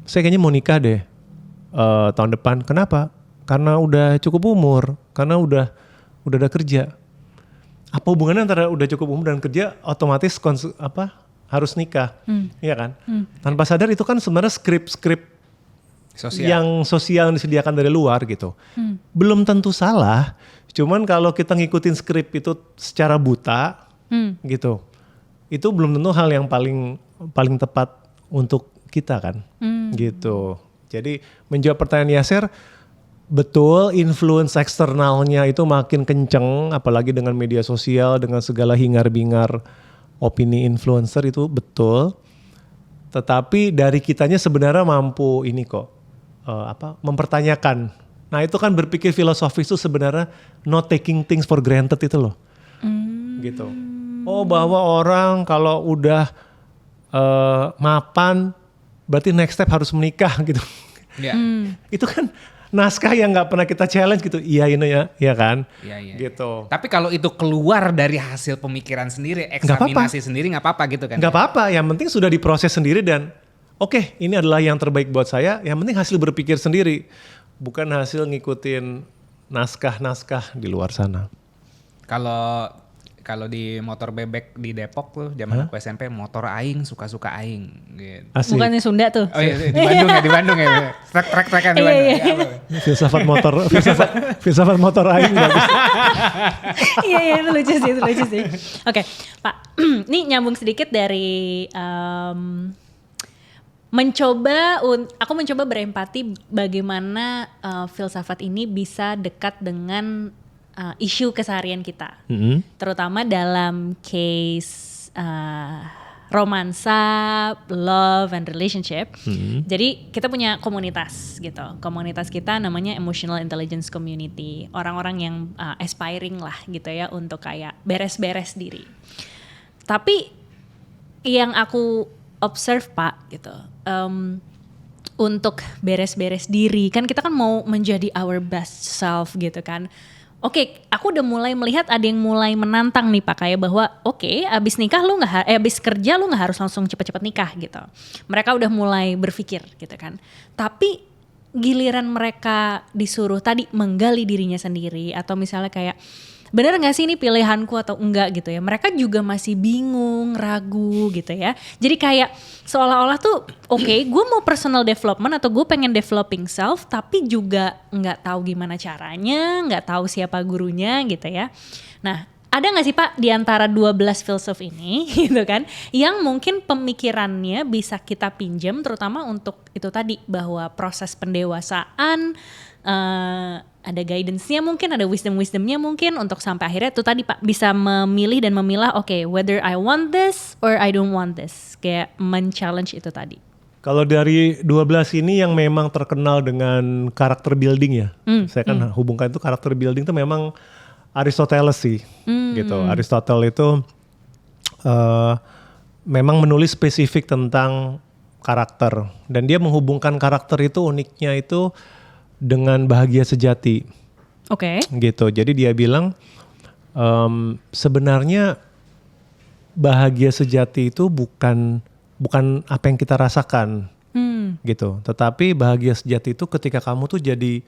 S1: saya kayaknya mau nikah deh tahun depan. Kenapa? Karena udah cukup umur, karena udah ada kerja. Apa hubungannya antara udah cukup umur dan kerja otomatis harus nikah, iya kan? Tanpa sadar itu kan sebenarnya skrip-skrip yang sosial yang disediakan dari luar gitu. Belum tentu salah, cuman kalau kita ngikutin skrip itu secara buta gitu, itu belum tentu hal yang paling tepat untuk kita kan, gitu. Jadi menjawab pertanyaan Yasser, betul influence eksternalnya itu makin kenceng, apalagi dengan media sosial, dengan segala hingar-bingar opini influencer itu betul. Tetapi dari kitanya sebenarnya mampu ini kok, mempertanyakan. Nah itu kan berpikir filosofis itu sebenarnya not taking things for granted itu loh, gitu. Oh bahwa orang kalau udah mapan, berarti next step harus menikah gitu.
S2: Yeah.
S1: Itu kan naskah yang nggak pernah kita challenge gitu. Iya ini ya kan.
S2: Iya.
S1: Gitu.
S2: Tapi kalau itu keluar dari hasil pemikiran sendiri, eksaminasi sendiri nggak apa-apa gitu kan?
S1: Nggak apa-apa. Yang penting sudah diproses sendiri dan oke, ini adalah yang terbaik buat saya. Yang penting hasil berpikir sendiri, bukan hasil ngikutin naskah-naskah di luar sana.
S2: Kalau di motor bebek di Depok tuh zaman aku SMP, motor aing suka-suka aing gitu.
S1: Asik.
S3: Bukannya Sunda tuh.
S2: Oh iya, di Bandung ya. Trek-trekan di Bandung. Ya,
S1: Filsafat motor aing bagus.
S3: Iya itu lucu sih. Oke, Pak. Ini nyambung sedikit dari aku mencoba berempati bagaimana filsafat ini bisa dekat dengan isu keseharian kita, terutama dalam case romansa, love and relationship. Jadi kita punya komunitas gitu. Komunitas kita namanya Emotional Intelligence Community. Orang-orang yang aspiring lah gitu ya untuk kayak beres-beres diri. Tapi yang aku observe Pak gitu, untuk beres-beres diri kan kita kan mau menjadi our best self gitu kan. Oke, aku udah mulai melihat ada yang mulai menantang nih Pak, kayak bahwa abis nikah lu abis kerja lu nggak harus langsung cepet-cepet nikah gitu. Mereka udah mulai berpikir gitu kan. Tapi giliran mereka disuruh tadi menggali dirinya sendiri atau misalnya kayak bener gak sih ini pilihanku atau enggak gitu ya. Mereka juga masih bingung, ragu gitu ya. Jadi kayak seolah-olah tuh gue mau personal development atau gue pengen developing self tapi juga gak tahu gimana caranya, gak tahu siapa gurunya gitu ya. Nah ada gak sih Pak di antara 12 filsuf ini gitu kan yang mungkin pemikirannya bisa kita pinjam terutama untuk itu tadi bahwa proses pendewasaan, ada guidance-nya mungkin, ada wisdom-wisdomnya mungkin untuk sampai akhirnya itu tadi Pak bisa memilih dan memilah whether I want this or I don't want this, kayak men-challenge itu tadi.
S1: Kalau dari 12 ini yang memang terkenal dengan karakter building ya, saya kan hubungkan itu karakter building itu memang Aristoteles sih, gitu. Aristoteles itu memang menulis spesifik tentang karakter, dan dia menghubungkan karakter itu uniknya itu dengan bahagia sejati.
S3: Oke.
S1: Gitu. Jadi dia bilang sebenarnya bahagia sejati itu bukan apa yang kita rasakan, gitu. Tetapi bahagia sejati itu ketika kamu tuh jadi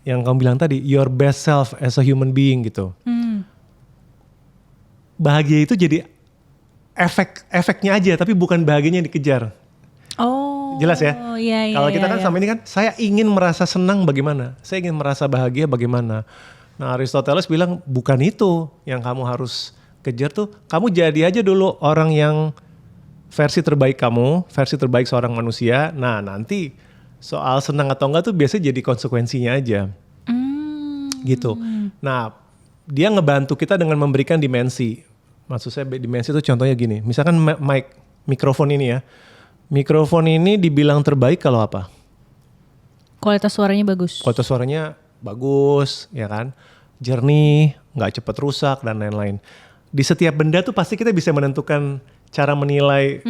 S1: yang kamu bilang tadi, your best self as a human being gitu. Bahagia itu jadi efeknya aja, tapi bukan bahagianya yang dikejar.
S3: Oh.
S1: Jelas ya?
S3: Iya,
S1: Kalau kita
S3: iya,
S1: kan
S3: iya.
S1: sama ini kan, saya ingin merasa senang bagaimana? Saya ingin merasa bahagia bagaimana? Nah, Aristoteles bilang bukan itu yang kamu harus kejar tuh. Kamu jadi aja dulu orang yang versi terbaik kamu, versi terbaik seorang manusia. Nah, nanti soal senang atau enggak tuh biasanya jadi konsekuensinya aja. Gitu. Nah, dia ngebantu kita dengan memberikan dimensi. Maksud saya dimensi itu contohnya gini. Misalkan mikrofon ini ya. Mikrofon ini dibilang terbaik kalau apa?
S3: Kualitas suaranya bagus.
S1: Kualitas suaranya bagus, ya kan? Jernih, nggak cepat rusak dan lain-lain. Di setiap benda tuh pasti kita bisa menentukan cara menilai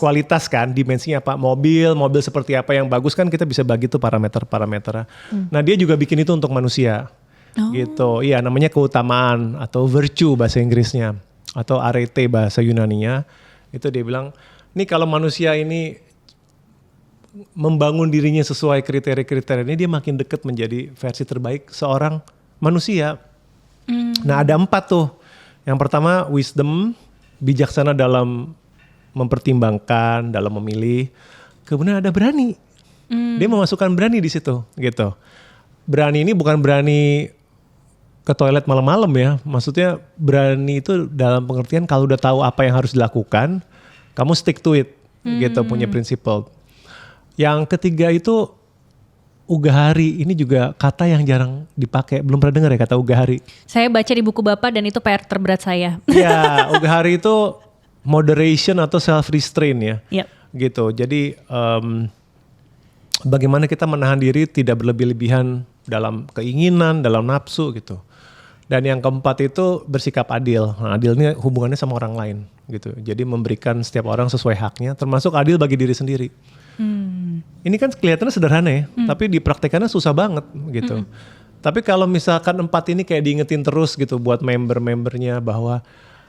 S1: kualitas kan, dimensinya apa. Mobil seperti apa yang bagus kan kita bisa bagi tuh parameter-parameternya. Nah, dia juga bikin itu untuk manusia. Gitu. Iya, namanya keutamaan atau virtue bahasa Inggrisnya, atau arete bahasa Yunaninya. Itu dia bilang, nih kalau manusia ini membangun dirinya sesuai kriteria-kriteria ini, dia makin dekat menjadi versi terbaik seorang manusia. Nah, ada 4 tuh. Yang pertama wisdom, bijaksana dalam mempertimbangkan, dalam memilih. Kemudian ada berani. Dia memasukkan berani di situ, gitu. Berani ini bukan berani ke toilet malam-malam ya. Maksudnya berani itu dalam pengertian kalau udah tahu apa yang harus dilakukan, kamu stick to it, gitu, punya prinsipal. Yang ketiga itu ugahari. Ini juga kata yang jarang dipakai. Belum pernah dengar ya kata ugahari?
S3: Saya baca di buku Bapak dan itu PR terberat saya.
S1: Ya, ugahari itu moderation atau self restraint ya.
S3: Yep.
S1: Gitu. Jadi bagaimana kita menahan diri tidak berlebih-lebihan dalam keinginan, dalam nafsu gitu. Dan yang keempat itu bersikap adil. Nah, adil ini hubungannya sama orang lain gitu. Jadi memberikan setiap orang sesuai haknya, termasuk adil bagi diri sendiri. Ini kan kelihatannya sederhana ya, tapi dipraktekannya susah banget gitu. Tapi kalau misalkan 4 ini kayak diingetin terus gitu buat member-membernya bahwa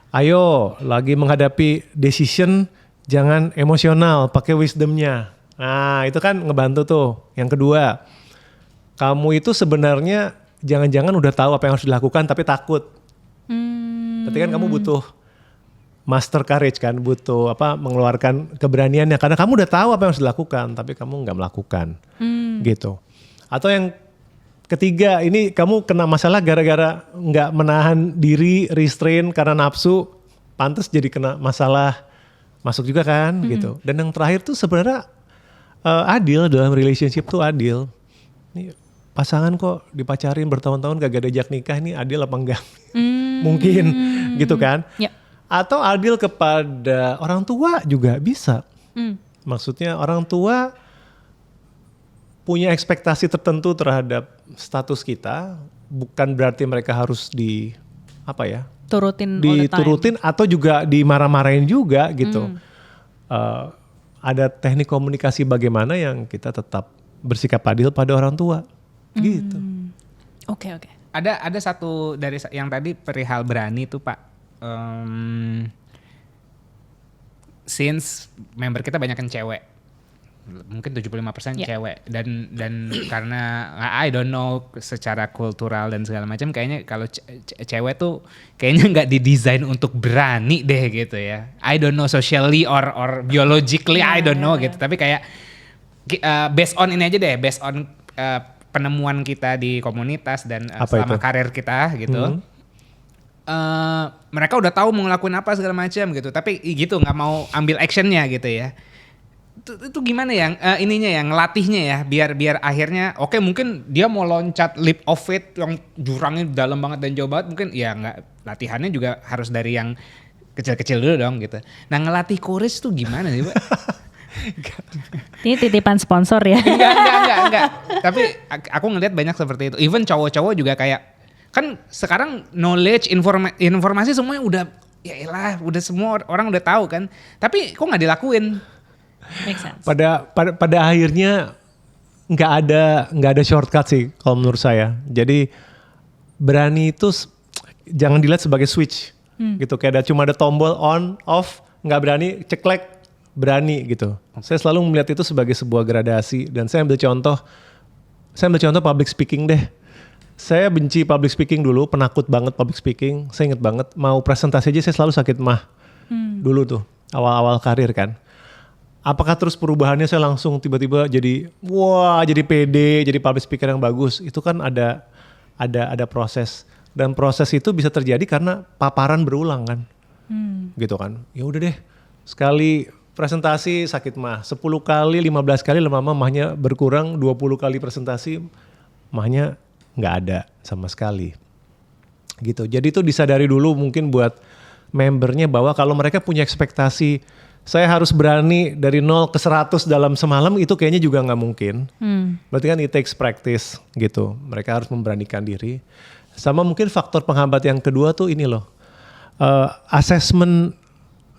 S1: ayo lagi menghadapi decision jangan emosional, pakai wisdomnya. Nah, itu kan ngebantu tuh. Yang kedua, kamu itu sebenarnya jangan-jangan udah tahu apa yang harus dilakukan tapi takut. Berarti kan kamu butuh master courage kan, butuh mengeluarkan keberaniannya karena kamu udah tahu apa yang harus dilakukan tapi kamu nggak melakukan. Gitu. Atau yang ketiga, ini kamu kena masalah gara-gara nggak menahan diri, restrain karena nafsu, pantas jadi kena masalah masuk juga kan gitu. Dan yang terakhir tuh sebenarnya adil dalam relationship tuh adil. Ini pasangan kok dipacarin bertahun-tahun gak diajak nikah, ini adil apa enggak? Mungkin gitu kan?
S3: Yep.
S1: Atau adil kepada orang tua juga bisa. Maksudnya orang tua punya ekspektasi tertentu terhadap status kita, bukan berarti mereka harus
S3: turutin all the time.
S1: diturutin atau juga dimarah-marahin juga gitu. Ada teknik komunikasi bagaimana yang kita tetap bersikap adil pada orang tua. Gitu.
S3: Oke.
S2: Ada satu dari yang tadi perihal berani tuh Pak. Since member kita banyak kan cewek, mungkin 75% cewek, dan karena I don't know secara kultural dan segala macam, kayaknya kalau cewek tuh kayaknya nggak didesain untuk berani deh gitu ya. I don't know socially or biologically, I don't know gitu. Tapi kayak based on ini aja deh, based on penemuan kita di komunitas dan selama karir kita gitu. Mereka udah tahu mau ngelakuin apa segala macam gitu, tapi gitu nggak mau ambil actionnya gitu ya. Itu gimana ya ininya ya, ngelatihnya ya, biar akhirnya oke, mungkin dia mau loncat leap of faith yang jurangnya dalam banget dan jauh banget, mungkin ya nggak, latihannya juga harus dari yang kecil-kecil dulu dong gitu. Nah, ngelatih courage tuh gimana sih Pak?
S3: Ini titipan sponsor ya.
S2: Enggak. Tapi aku ngelihat banyak seperti itu. Even cowok-cowok juga kayak, kan sekarang knowledge, informasi semuanya udah, ya elah, udah semua orang udah tahu kan. Tapi kok nggak dilakuin?
S3: Make sense.
S1: Pada akhirnya nggak ada shortcut sih kalau menurut saya. Jadi berani itu jangan dilihat sebagai switch gitu. Kayak cuma ada tombol on, off, nggak berani, ceklek, berani gitu. Saya selalu melihat itu sebagai sebuah gradasi dan saya ambil contoh public speaking deh. Saya benci public speaking dulu, penakut banget public speaking. Saya inget banget, mau presentasi aja saya selalu sakit mah. Dulu tuh, awal-awal karir kan. Apakah terus perubahannya saya langsung tiba-tiba jadi pede, jadi public speaker yang bagus? Itu kan ada proses. Dan proses itu bisa terjadi karena paparan berulang kan. Gitu kan. Ya udah deh, sekali presentasi sakit mah, 10 kali, 15 kali lama-lama mahnya berkurang, 20 kali presentasi mahnya nggak ada sama sekali gitu. Jadi itu disadari dulu mungkin buat membernya bahwa kalau mereka punya ekspektasi saya harus berani dari 0 ke 100 dalam semalam, itu kayaknya juga nggak mungkin. Berarti kan it takes practice gitu. Mereka harus memberanikan diri. Sama mungkin faktor penghambat yang kedua tuh ini loh, assessment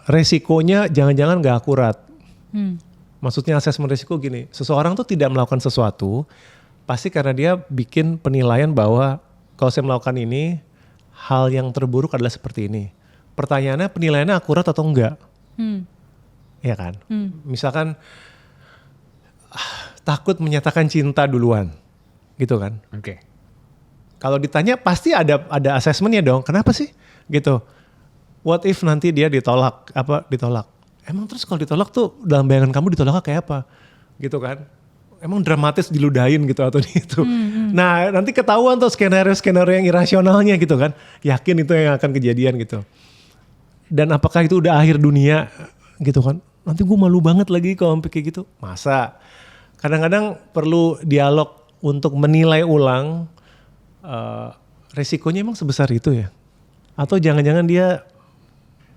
S1: resikonya jangan-jangan nggak akurat. Maksudnya assessment resiko gini, seseorang tuh tidak melakukan sesuatu pasti karena dia bikin penilaian bahwa kalau saya melakukan ini, hal yang terburuk adalah seperti ini. Pertanyaannya penilaiannya akurat atau enggak? Iya kan? Misalkan takut menyatakan cinta duluan, gitu kan?
S2: Oke.
S1: Kalau ditanya pasti ada assessmentnya dong. Kenapa sih? Gitu. What if nanti dia ditolak? Emang terus kalau ditolak tuh dalam bayangan kamu ditolak kayak apa? Gitu kan? Emang dramatis diludahin gitu atau gitu. Nah nanti ketahuan tuh skenario-skenario yang irasionalnya gitu kan. Yakin itu yang akan kejadian gitu. Dan apakah itu udah akhir dunia gitu kan. Nanti gue malu banget lagi kalau sampai kayak gitu. Masa? Kadang-kadang perlu dialog untuk menilai ulang resikonya emang sebesar itu ya. Atau jangan-jangan dia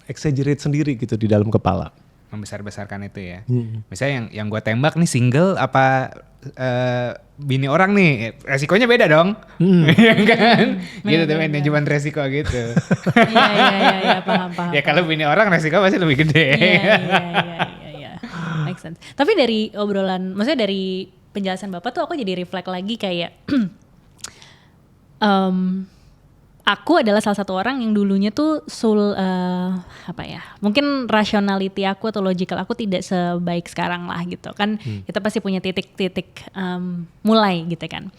S1: exaggerate sendiri gitu di dalam kepala.
S2: Membesar-besarkan itu ya. Misalnya yang gue tembak nih single apa bini orang nih, resikonya beda dong. Iya kan? Gitu tuh manajemen resiko gitu.
S3: Iya, paham.
S2: Ya kalau bini orang resiko pasti lebih gede.
S3: Iya. Make sense. Tapi dari obrolan, maksudnya dari penjelasan Bapak tuh aku jadi reflect lagi kayak aku adalah salah satu orang yang dulunya tuh mungkin rationality aku atau logical aku tidak sebaik sekarang lah gitu kan. Kita pasti punya titik-titik mulai gitu kan.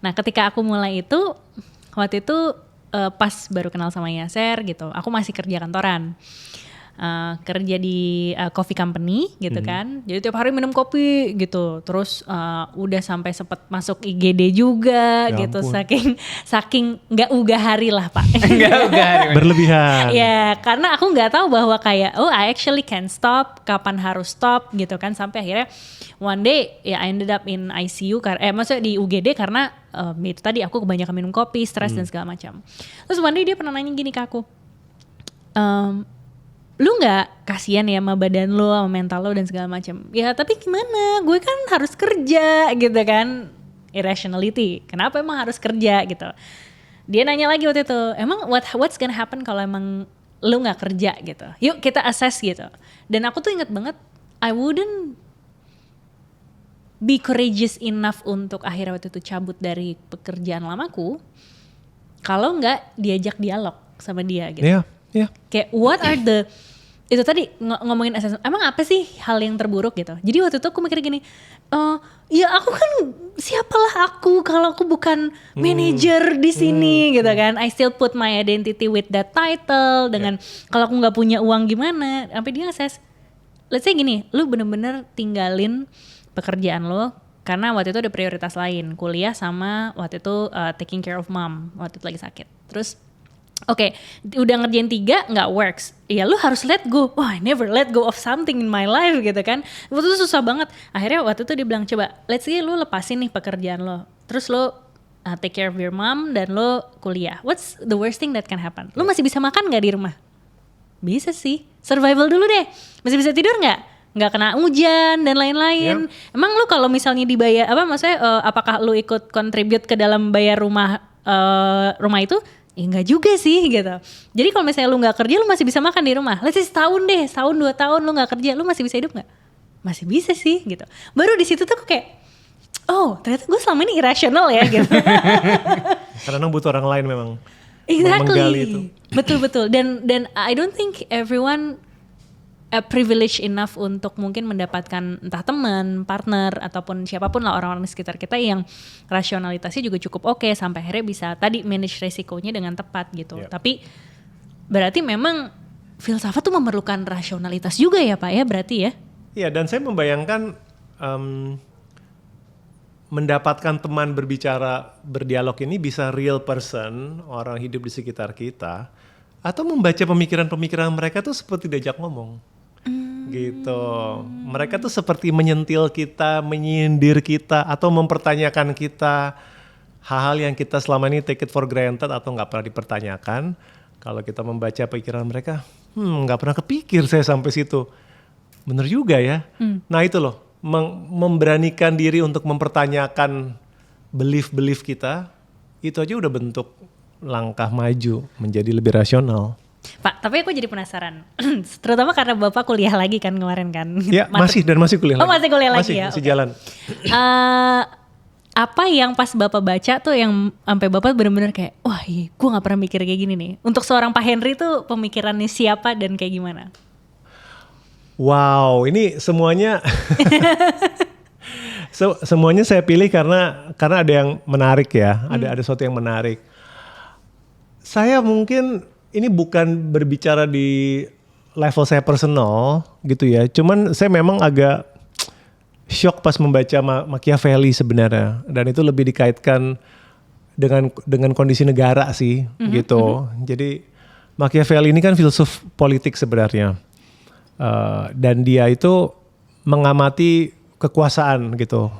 S3: Nah ketika aku mulai itu, waktu itu pas baru kenal sama Yaser gitu, aku masih kerja kantoran. Kerja di coffee company gitu kan. Jadi tiap hari minum kopi gitu. Terus udah sampai sempet masuk IGD juga
S1: ya
S3: gitu.
S1: Ampun.
S3: Saking nggak ugah hari lah Pak.
S2: Nggak ugah hari.
S1: Berlebihan.
S3: Ya karena aku nggak tahu bahwa kayak I actually can stop, kapan harus stop gitu kan. Sampai akhirnya one day ya I ended up in ICU maksudnya di UGD karena itu tadi aku kebanyakan minum kopi, stres dan segala macam. Terus one day dia pernah nanya gini ke aku, lu nggak kasihan ya sama badan lo, sama mental lo dan segala macam? Ya tapi gimana? Gue kan harus kerja gitu kan. Irrationality. Kenapa emang harus kerja gitu? Dia nanya lagi waktu itu, emang what's gonna happen kalau emang lu nggak kerja gitu? Yuk kita assess gitu. Dan aku tuh inget banget, I wouldn't be courageous enough untuk akhirnya waktu itu cabut dari pekerjaan lamaku kalau nggak diajak dialog sama dia gitu.
S1: Iya.
S3: Kayak what are the, itu tadi ngomongin assessment, emang apa sih hal yang terburuk gitu. Jadi waktu itu aku mikir gini, ya aku kan siapalah aku kalau aku bukan manager di sini gitu kan. I still put my identity with that title dengan kalau aku nggak punya uang gimana. Sampai dia assess, let's say gini, lu bener-bener tinggalin pekerjaan lo karena waktu itu ada prioritas lain, kuliah sama waktu itu taking care of mom waktu itu lagi sakit. Terus Oke, udah ngerjain 3 nggak works. Ya lu harus let go. Wah, I never let go of something in my life gitu kan. Waktu itu susah banget. Akhirnya waktu itu dia bilang, coba let's say lu lepasin nih pekerjaan lo. Terus lu take care of your mom dan lu kuliah. What's the worst thing that can happen? Lu masih bisa makan nggak di rumah? Bisa sih. Survival dulu deh. Masih bisa tidur nggak? Nggak kena hujan dan lain-lain. Emang lu kalau misalnya dibayar, maksudnya apakah lu ikut contribute ke dalam bayar rumah rumah itu? Ya enggak juga sih gitu. Jadi kalau misalnya lu gak kerja, lu masih bisa makan di rumah. Let's say setahun deh, setahun 2 tahun lu gak kerja, lu masih bisa hidup gak? Masih bisa sih gitu. Baru di situ tuh aku kayak, oh ternyata gue selama ini irasional ya gitu.
S1: Karena butuh orang lain memang menggali itu.
S3: Betul. Dan I don't think everyone privilege enough untuk mungkin mendapatkan entah teman, partner ataupun siapapun lah orang-orang di sekitar kita yang rasionalitasnya juga cukup oke sampai akhirnya bisa tadi manage resikonya dengan tepat gitu.
S1: Yep.
S3: Tapi berarti memang filsafat tuh memerlukan rasionalitas juga ya Pak ya berarti ya?
S1: Iya, dan saya membayangkan mendapatkan teman berbicara, berdialog ini bisa real person, orang hidup di sekitar kita, atau membaca pemikiran-pemikiran mereka tuh seperti diajak ngomong. Gitu. Mereka tuh seperti menyentil kita, menyindir kita, atau mempertanyakan kita hal-hal yang kita selama ini take it for granted atau nggak pernah dipertanyakan. Kalau kita membaca pikiran mereka, nggak pernah kepikir saya sampai situ. Bener juga ya. Nah itu loh, memberanikan diri untuk mempertanyakan belief kita, itu aja udah bentuk langkah maju menjadi lebih rasional.
S3: Pak, tapi aku jadi penasaran, terutama karena Bapak kuliah lagi kan kemarin kan?
S1: Ya masih kuliah lagi.
S3: Oh masih kuliah lagi ya?
S1: Masih jalan.
S3: Apa yang pas Bapak baca tuh yang sampai Bapak benar-benar kayak, wah iya, gue gak pernah mikir kayak gini nih. Untuk seorang Pak Henry tuh pemikirannya siapa dan kayak gimana?
S1: Wow, ini semuanya semuanya saya pilih karena ada yang menarik ya, ada sesuatu yang menarik. Saya mungkin ini bukan berbicara di level saya personal gitu ya, cuman saya memang agak shock pas membaca Machiavelli sebenarnya, dan itu lebih dikaitkan dengan kondisi negara sih gitu. Jadi Machiavelli ini kan filsuf politik sebenarnya. Dan dia itu mengamati kekuasaan gitu,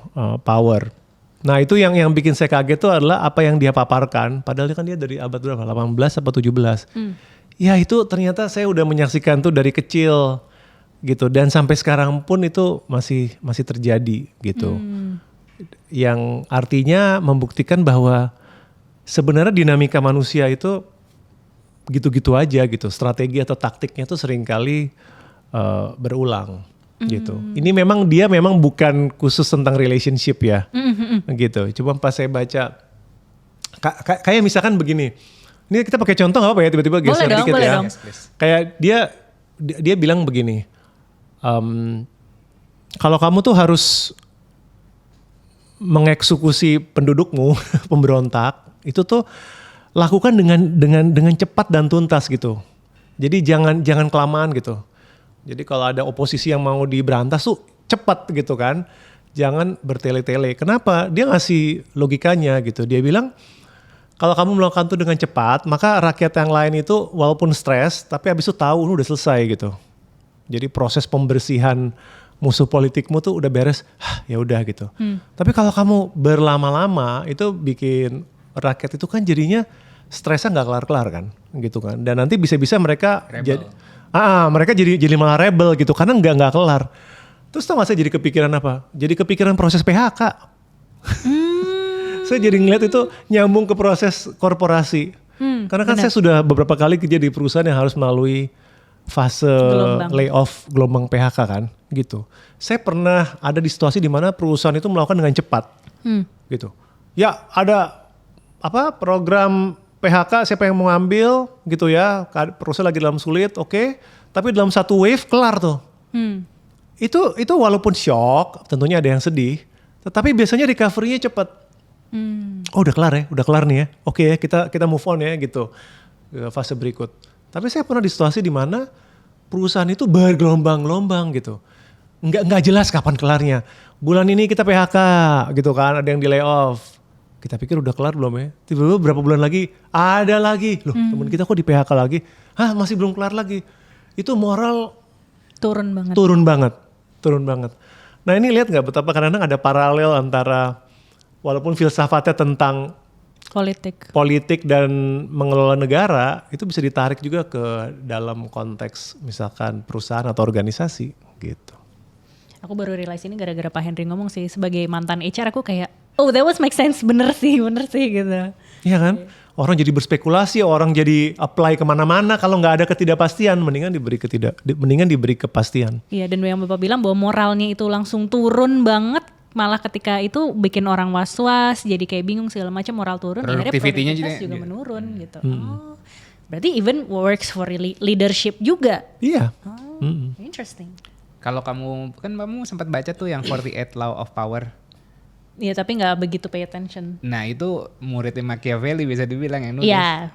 S1: power. Nah itu yang bikin saya kaget tuh adalah apa yang dia paparkan, padahal kan dia dari abad berapa, 18 atau 17. Ya itu ternyata saya udah menyaksikan tuh dari kecil gitu, dan sampai sekarang pun itu masih terjadi gitu. Yang artinya membuktikan bahwa sebenarnya dinamika manusia itu gitu-gitu aja gitu, strategi atau taktiknya tuh seringkali berulang gitu. Ini dia memang bukan khusus tentang relationship ya, gitu. Cuma pas saya baca, kayak misalkan begini, ini kita pakai contoh nggak apa ya, tiba-tiba geser dikit
S3: boleh
S1: ya.
S3: dong.
S1: Kayak dia bilang begini, kalau kamu tuh harus mengeksekusi pendudukmu, pemberontak, itu tuh lakukan dengan cepat dan tuntas gitu. Jadi jangan kelamaan gitu. Jadi kalau ada oposisi yang mau diberantas tuh cepat gitu kan. Jangan bertele-tele. Kenapa? Dia ngasih logikanya gitu. Dia bilang kalau kamu melakukan itu dengan cepat, maka rakyat yang lain itu walaupun stres, tapi habis itu tahu udah selesai gitu. Jadi proses pembersihan musuh politikmu tuh udah beres, ya udah gitu. Tapi kalau kamu berlama-lama itu bikin rakyat itu kan jadinya stresnya nggak kelar-kelar kan, gitu kan. Dan nanti bisa-bisa mereka mereka jadi malah rebel gitu karena nggak kelar. Terus tau gak saya jadi kepikiran apa? Jadi kepikiran proses PHK. Saya jadi ngeliat itu nyambung ke proses korporasi. Karena kan saya sudah beberapa kali kerja di perusahaan yang harus melalui fase layoff, gelombang PHK kan, gitu. Saya pernah ada di situasi di mana perusahaan itu melakukan dengan cepat, gitu. Ya ada program PHK siapa yang mau ngambil gitu ya, perusahaan lagi dalam sulit, oke. Tapi dalam satu wave kelar tuh. Itu walaupun shock, tentunya ada yang sedih, tetapi biasanya recovery-nya cepat. Oh udah kelar nih ya, oke ya kita move on ya gitu, fase berikut. Tapi saya pernah di situasi di mana perusahaan itu bergelombang-gelombang gitu, nggak jelas kapan kelarnya. Bulan ini kita PHK gitu kan, ada yang di layoff. Kita pikir udah kelar belum ya? Tiba-tiba berapa bulan lagi ada lagi, loh teman kita kok di PHK lagi? Hah masih belum kelar lagi? Itu moral turun banget. Nah ini lihat nggak betapa kadang-kadang ada paralel antara walaupun filsafatnya tentang politik dan mengelola negara, itu bisa ditarik juga ke dalam konteks misalkan perusahaan atau organisasi gitu.
S3: Aku baru realize ini gara-gara Pak Henry ngomong sih, sebagai mantan HR aku kayak, oh that was make sense, bener sih gitu.
S1: Iya kan? Orang jadi berspekulasi, orang jadi apply kemana-mana. Kalau nggak ada ketidakpastian, mendingan diberi kepastian.
S3: Iya, dan yang Bapak bilang bahwa moralnya itu langsung turun banget. Malah ketika itu bikin orang was-was, jadi kayak bingung segala macam, moral turun. Akhirnya
S2: Produktivitinya
S3: produktivitas juga menurun gitu. Oh, berarti even works for leadership juga.
S1: Iya.
S3: Oh, interesting.
S2: Kalau kamu sempat baca tuh yang 48 Law of Power.
S3: Iya, tapi nggak begitu pay attention.
S2: Nah itu muridnya Machiavelli bisa dibilang yang nulis.
S3: Iya.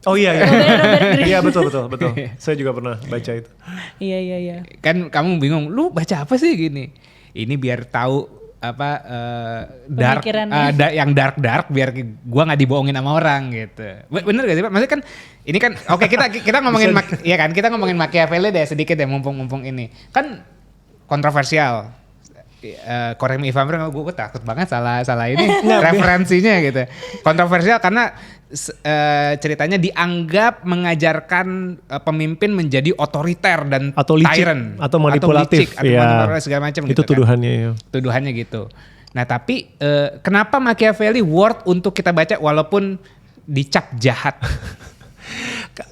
S1: Oh iya, iya.
S3: Robert Greene.
S1: Iya betul. Saya juga pernah baca itu.
S3: Iya.
S2: Kan kamu bingung, lu baca apa sih gini? Ini biar tahu apa dark, yang dark biar gua nggak dibohongin sama orang gitu. Bener gak sih Pak? Maksudnya kan ini kan oke, kita ngomongin ya kan, kita ngomongin Machiavelli deh sedikit ya mumpung ini. Kan kontroversial. Correct me if I'm wrong, gue takut banget salah ini referensinya gitu. Kontroversial karena ceritanya dianggap mengajarkan pemimpin menjadi otoriter dan
S1: atau licik,
S2: tyrant
S1: atau manipulatif,
S2: atau manipulatif segala macam
S1: itu
S2: gitu
S1: tuduhannya
S2: kan.
S1: ya.
S2: Tuduhannya gitu. Nah tapi kenapa Machiavelli worth untuk kita baca walaupun dicap jahat?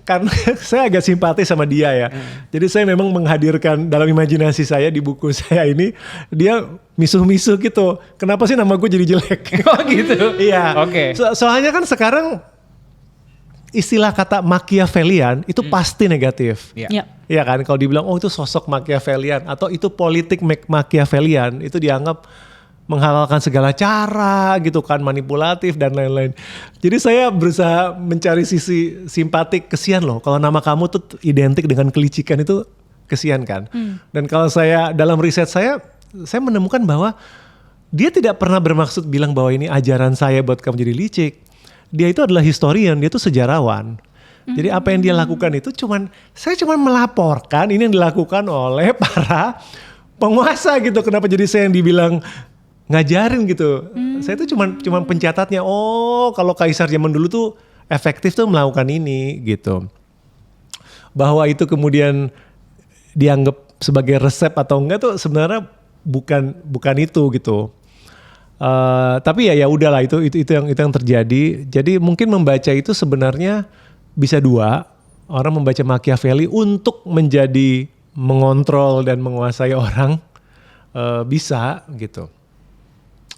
S1: Karena saya agak simpati sama dia ya. Jadi saya memang menghadirkan dalam imajinasi saya di buku saya ini, dia misuh-misuh gitu. Kenapa sih nama gue jadi jelek?
S2: Oh gitu?
S1: Iya.
S2: Oke.
S1: Soalnya kan sekarang istilah kata Machiavellian itu pasti negatif.
S2: Iya.
S1: Iya kan, kalau dibilang oh itu sosok Machiavellian atau itu politik Machiavellian, itu dianggap menghalalkan segala cara gitu kan, manipulatif dan lain-lain. Jadi saya berusaha mencari sisi simpatik, kesian loh kalau nama kamu tuh identik dengan kelicikan, itu kesian kan. Dan kalau saya dalam riset saya menemukan bahwa dia tidak pernah bermaksud bilang bahwa ini ajaran saya buat kamu jadi licik. Dia itu adalah historian, dia itu sejarawan. Jadi apa yang dia lakukan itu saya cuman melaporkan ini yang dilakukan oleh para penguasa gitu. Kenapa jadi saya yang dibilang ngajarin gitu. Saya tuh cuma pencatatnya. Oh, kalau kaisar zaman dulu tuh efektif tuh melakukan ini gitu. Bahwa itu kemudian dianggap sebagai resep atau enggak tuh sebenarnya bukan itu gitu. Tapi ya udahlah, itu yang terjadi. Jadi mungkin membaca itu sebenarnya bisa dua. Orang membaca Machiavelli untuk menjadi mengontrol dan menguasai orang, bisa gitu.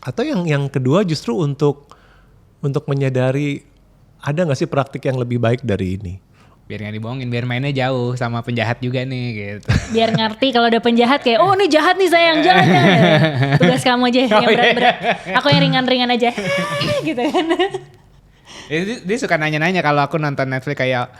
S1: Atau yang kedua justru untuk menyadari ada gak sih praktik yang lebih baik dari ini.
S2: Biar gak dibohongin, biar mainnya jauh sama penjahat juga nih gitu.
S3: Biar ngerti kalau ada penjahat kayak, oh ini jahat nih sayang, jangan. Tugas kamu aja yang berat-berat. Aku yang ringan-ringan aja. Gitu kan.
S2: Dia suka nanya-nanya kalau aku nonton Netflix kayak,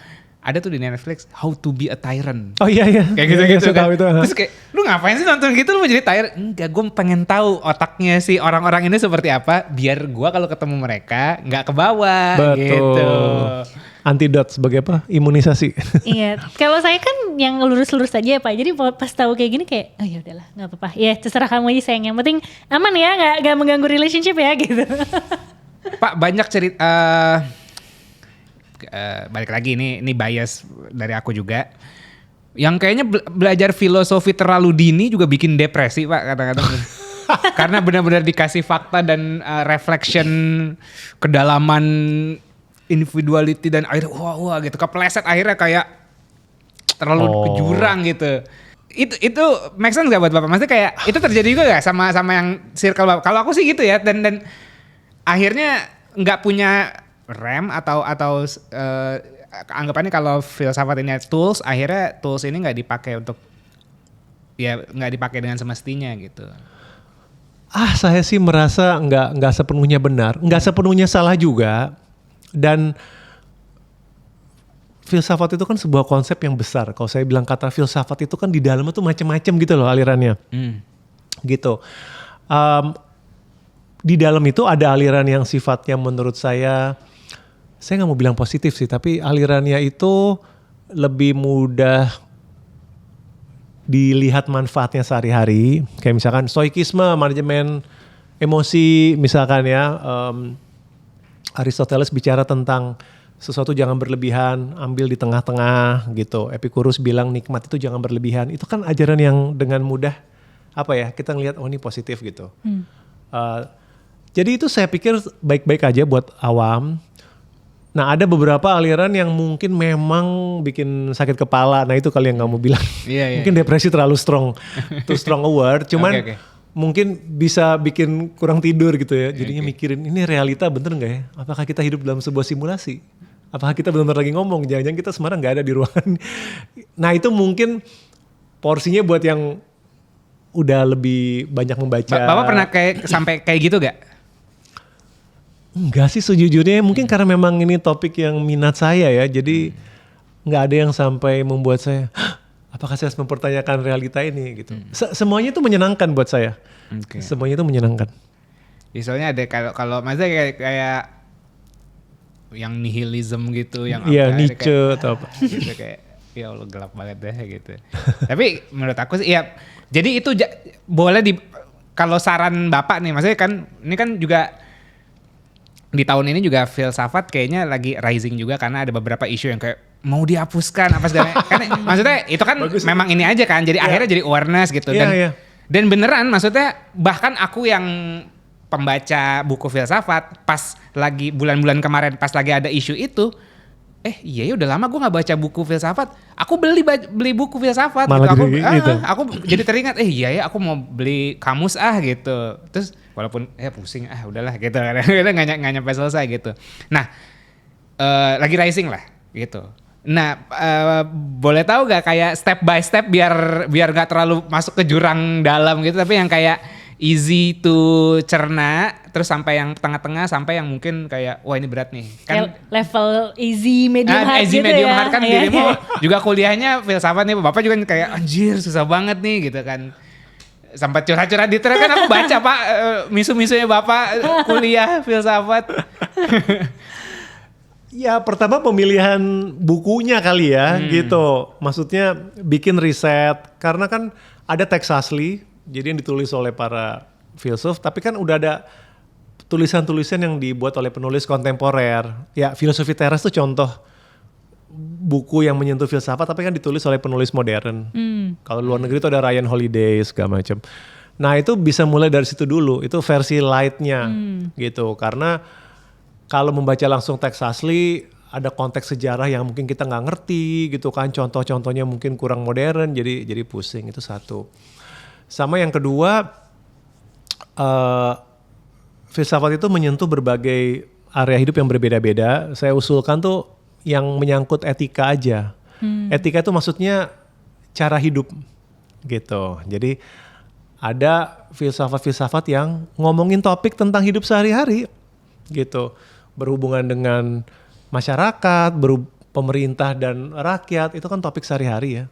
S2: ada tuh di Netflix How to be a Tyrant.
S1: Oh iya.
S2: Kayak gitu-gitu kan.
S1: Itu.
S2: Terus kayak, lu ngapain sih nonton gitu, lu mau jadi tyrant? Enggak, gue pengen tahu otaknya si orang-orang ini seperti apa, biar gue kalau ketemu mereka nggak kebawa.
S1: Betul.
S2: Gitu.
S1: Antidot sebagai apa? Imunisasi.
S3: Iya. Kalau saya kan yang lurus-lurus aja ya Pak. Jadi pas tahu kayak gini kayak, oh ya udahlah, nggak apa-apa. Ya terserah kamu aja sayang. Yang penting aman ya, nggak mengganggu relationship ya gitu.
S2: Pak, banyak cerita. Balik lagi ini bias dari aku juga. Yang kayaknya belajar filosofi terlalu dini juga bikin depresi Pak kadang-kadang. Karena benar-benar dikasih fakta dan reflection kedalaman individuality dan akhirnya wah gitu kepleset, akhirnya kayak terlalu ke jurang gitu. Itu make sense gak buat Bapak? Maksudnya kayak itu terjadi juga gak sama yang circle Bapak? Kalau aku sih gitu ya, dan akhirnya nggak punya rem atau anggapannya kalau filsafat ini tools, akhirnya tools ini nggak dipakai untuk nggak dipakai dengan semestinya gitu.
S1: Saya sih merasa nggak sepenuhnya benar, nggak sepenuhnya salah juga. Dan filsafat itu kan sebuah konsep yang besar. Kalau saya bilang kata filsafat itu kan di dalamnya tuh macam-macam gitu loh alirannya. Gitu. Di dalam itu ada aliran yang sifatnya menurut saya nggak mau bilang positif sih, tapi alirannya itu lebih mudah dilihat manfaatnya sehari-hari. Kayak misalkan stoikisme, manajemen emosi misalkan ya. Aristoteles bicara tentang sesuatu jangan berlebihan, ambil di tengah-tengah gitu. Epicurus bilang nikmat itu jangan berlebihan. Itu kan ajaran yang dengan mudah kita ngelihat oh ini positif gitu. Jadi itu saya pikir baik-baik aja buat awam. Nah ada beberapa aliran yang mungkin memang bikin sakit kepala. Nah itu kali yang kamu bilang.
S2: Iya.
S1: Mungkin depresi terlalu strong, too strong a word. Cuman
S2: Oke.
S1: mungkin bisa bikin kurang tidur gitu ya. Jadinya mikirin ini realita bener nggak ya? Apakah kita hidup dalam sebuah simulasi? Apakah kita benar-benar lagi ngomong? Jangan-jangan kita sebenarnya nggak ada di ruangan. Nah itu mungkin porsinya buat yang udah lebih banyak membaca.
S2: Bapak pernah sampai kayak gitu gak?
S1: Enggak sih sejujurnya, mungkin karena memang ini topik yang minat saya ya, jadi nggak ada yang sampai membuat saya, "Hah, apakah saya harus mempertanyakan realita ini gitu. Semuanya itu menyenangkan buat saya, semuanya itu menyenangkan.
S2: Misalnya ada kalau maksudnya kayak yang nihilism gitu, yang
S1: Iya,
S2: apa,
S1: Nietzsche
S2: kayak,
S1: atau apa.
S2: gitu kayak ya Allah gelap banget deh gitu. Tapi menurut aku sih ya, jadi itu boleh kalau saran Bapak nih, maksudnya kan ini kan juga di tahun ini juga filsafat kayaknya lagi rising juga karena ada beberapa isu yang kayak mau dihapuskan apa segala kan maksudnya itu kan
S1: Bagus.
S2: memang ini aja kan jadi akhirnya jadi awareness gitu
S1: Iya.
S2: dan beneran maksudnya bahkan aku yang pembaca buku filsafat pas lagi bulan-bulan kemarin pas lagi ada isu itu iya ya udah lama gue nggak baca buku filsafat aku beli buku filsafat
S1: Malah
S2: gitu.
S1: jadi gitu.
S2: Aku jadi teringat iya ya aku mau beli kamus gitu terus walaupun pusing udahlah gitu nggak nyampe selesai gitu. Nah lagi rising lah gitu. Nah boleh tahu gak kayak step by step biar nggak terlalu masuk ke jurang dalam gitu tapi yang kayak easy to cerna terus sampai yang tengah-tengah sampai yang mungkin kayak wah ini berat nih kan
S3: level easy medium hard
S2: easy
S3: gitu
S2: medium
S3: ya.
S2: hard kan dirimu juga kuliahnya filsafat nih Bapak juga kayak anjir susah banget nih gitu kan sempat curhat-curhat di thread kan aku baca Pak misu-misunya Bapak kuliah filsafat.
S1: Ya pertama pemilihan bukunya kali ya gitu. Maksudnya bikin riset karena kan ada teks asli jadi yang ditulis oleh para filsuf tapi kan udah ada tulisan-tulisan yang dibuat oleh penulis kontemporer. Ya filosofi teras itu contoh buku yang menyentuh filsafat tapi kan ditulis oleh penulis modern. Kalau luar negeri itu ada Ryan Holiday segala macam. Nah itu bisa mulai dari situ dulu. Itu versi lightnya gitu karena kalau membaca langsung teks asli ada konteks sejarah yang mungkin kita nggak ngerti gitu kan contoh-contohnya mungkin kurang modern jadi pusing itu satu. Sama yang kedua filsafat itu menyentuh berbagai area hidup yang berbeda-beda. Saya usulkan tuh yang menyangkut etika aja. Etika itu maksudnya cara hidup gitu. Jadi ada filsafat-filsafat yang ngomongin topik tentang hidup sehari-hari gitu. Berhubungan dengan masyarakat, pemerintah dan rakyat itu kan topik sehari-hari ya.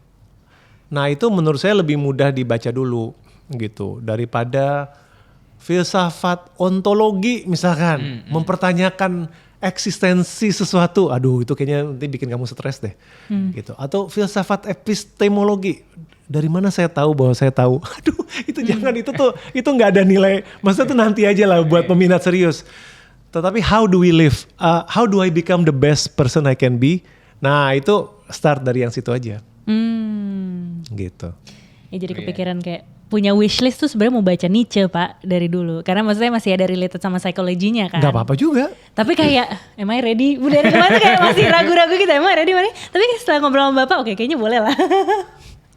S1: Nah itu menurut saya lebih mudah dibaca dulu gitu daripada filsafat ontologi misalkan mempertanyakan eksistensi sesuatu. Aduh itu kayaknya nanti bikin kamu stres deh gitu. Atau filsafat epistemologi. Dari mana saya tahu bahwa saya tahu? Aduh itu jangan itu nggak ada nilai. Maksudnya tuh nanti aja lah buat peminat serius. Tetapi how do we live? How do I become the best person I can be? Nah itu start dari yang situ aja. Gitu.
S3: Ya jadi kepikiran kayak punya wishlist tuh sebenarnya mau baca Nietzsche Pak dari dulu. Karena maksudnya masih ada related sama psikologinya kan.
S1: Gak apa-apa juga.
S3: Tapi kayak am I ready? Dari kemarin kayak masih ragu-ragu gitu. Am I ready? Tapi setelah ngobrol sama Bapak oke kayaknya boleh lah.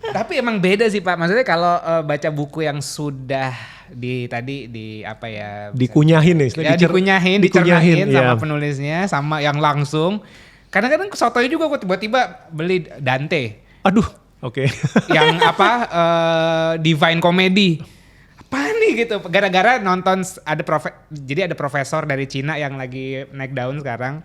S2: Tapi emang beda sih Pak. Maksudnya kalau baca buku yang sudah
S1: dikunyahin nih.
S2: dicernain sama
S1: ya.
S2: penulisnya sama yang langsung. Kadang-kadang sotoy juga gue tiba-tiba beli Dante.
S1: Aduh, oke.
S2: Yang Divine Comedy. Apa nih gitu. Gara-gara nonton jadi ada profesor dari Cina yang lagi naik daun sekarang.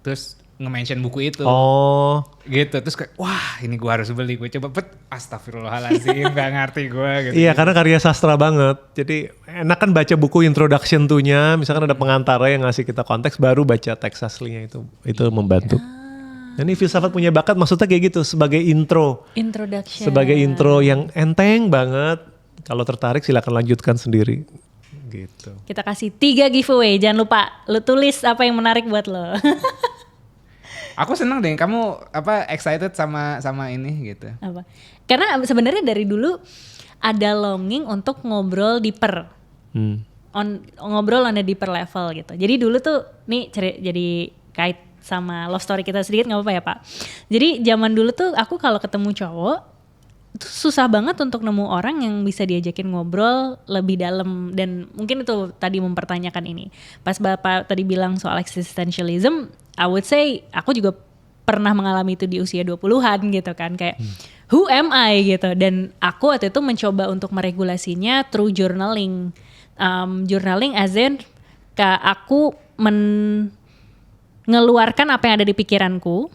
S2: Terus nge-mention buku itu.
S1: Oh.
S2: Gitu. Terus kayak wah ini gue harus beli. Gue coba astagfirullahaladzim gak ngerti gue gitu.
S1: Iya karena karya sastra banget. Jadi enak kan baca buku introduction to-nya. Misalkan ada pengantarnya yang ngasih kita konteks baru baca teks aslinya itu membantu. Nah, ini filsafat punya bakat maksudnya kayak gitu sebagai intro.
S3: Introduction.
S1: Sebagai intro yang enteng banget. Kalau tertarik silakan lanjutkan sendiri. Gitu.
S3: Kita kasih 3 giveaway. Jangan lupa lu tulis apa yang menarik buat lo.
S2: Aku seneng deh kamu excited sama ini gitu.
S3: Apa? Karena sebenarnya dari dulu ada longing untuk ngobrol deeper. Ngobrol on a deeper level gitu. Jadi dulu tuh nih jadi kait sama love story kita sedikit nggak apa-apa ya Pak. Jadi zaman dulu tuh aku kalau ketemu cowok itu susah banget untuk nemu orang yang bisa diajakin ngobrol lebih dalam, dan mungkin itu tadi mempertanyakan ini. Pas Bapak tadi bilang soal existentialism, I would say aku juga pernah mengalami itu di usia 20-an gitu kan, kayak who am I gitu, dan aku waktu itu mencoba untuk meregulasinya through journaling. Journaling as in aku mengeluarkan apa yang ada di pikiranku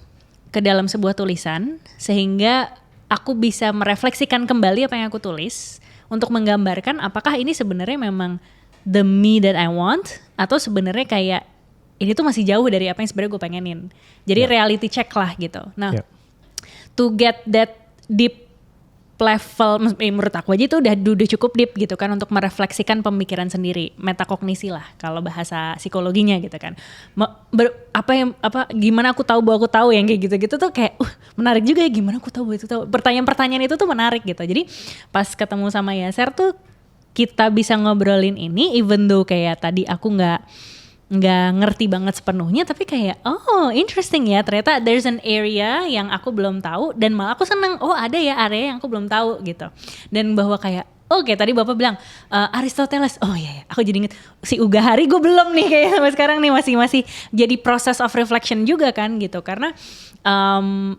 S3: ke dalam sebuah tulisan, sehingga aku bisa merefleksikan kembali apa yang aku tulis untuk menggambarkan apakah ini sebenarnya memang the me that I want, atau sebenarnya kayak ini tuh masih jauh dari apa yang sebenarnya gue pengenin. Jadi reality check lah gitu. Nah, to get that deep level, menurut aku aja itu udah cukup deep gitu kan untuk merefleksikan pemikiran sendiri, metakognisi lah kalau bahasa psikologinya gitu kan. Gimana aku tahu bahwa aku tahu, yang kayak gitu-gitu tuh kayak menarik juga ya, gimana aku tahu bahwa itu tahu. Pertanyaan-pertanyaan itu tuh menarik gitu. Jadi pas ketemu sama Yaser tuh kita bisa ngobrolin ini, even though kayak tadi aku nggak ngerti banget sepenuhnya, tapi kayak interesting ya, ternyata there's an area yang aku belum tahu, dan malah aku seneng ada ya area yang aku belum tahu gitu. Dan bahwa kayak kayak tadi Bapak bilang Aristoteles, iya, aku jadi inget si Ugahari gue belum nih, kayak sampai sekarang nih masih jadi proses of reflection juga kan gitu. Karena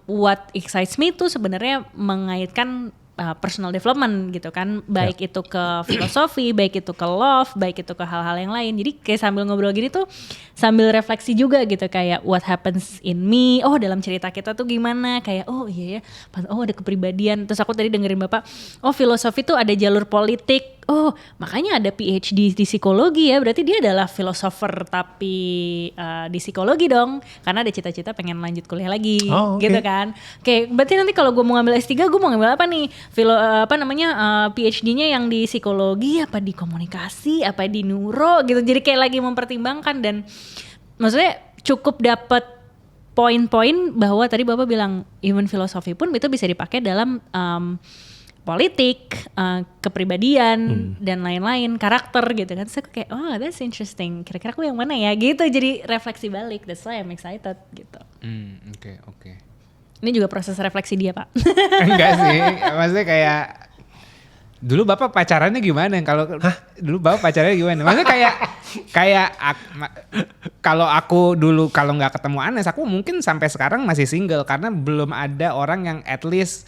S3: what excites me tuh sebenarnya mengaitkan personal development gitu kan, baik itu ke filosofi, baik itu ke love, baik itu ke hal-hal yang lain. Jadi kayak sambil ngobrol gini tuh sambil refleksi juga gitu, kayak what happens in me, dalam cerita kita tuh gimana, kayak iya ya, ada kepribadian. Terus aku tadi dengerin Bapak, filosofi tuh ada jalur politik, makanya ada PhD di psikologi ya, berarti dia adalah filosofer tapi di psikologi dong, karena ada cita-cita pengen lanjut kuliah lagi gitu kan. Kayak berarti nanti kalau gue mau ngambil S3, gue mau ngambil apa nih? PhD-nya yang di psikologi, apa di komunikasi, apa di neuro gitu. Jadi kayak lagi mempertimbangkan, dan maksudnya cukup dapat poin-poin bahwa tadi Bapak bilang even filosofi pun itu bisa dipakai dalam politik, kepribadian dan lain-lain, karakter gitu kan. Terus aku kayak that's interesting, kira-kira aku yang mana ya gitu. Jadi refleksi balik, that's why I'm excited gitu.
S2: Oke.
S3: Ini juga proses refleksi dia Pak.
S2: Enggak sih, maksudnya kayak dulu Bapak pacarannya gimana? Dulu Bapak pacarannya gimana? Maksudnya kayak kalau aku dulu kalau nggak ketemu Anes, aku mungkin sampai sekarang masih single karena belum ada orang yang at least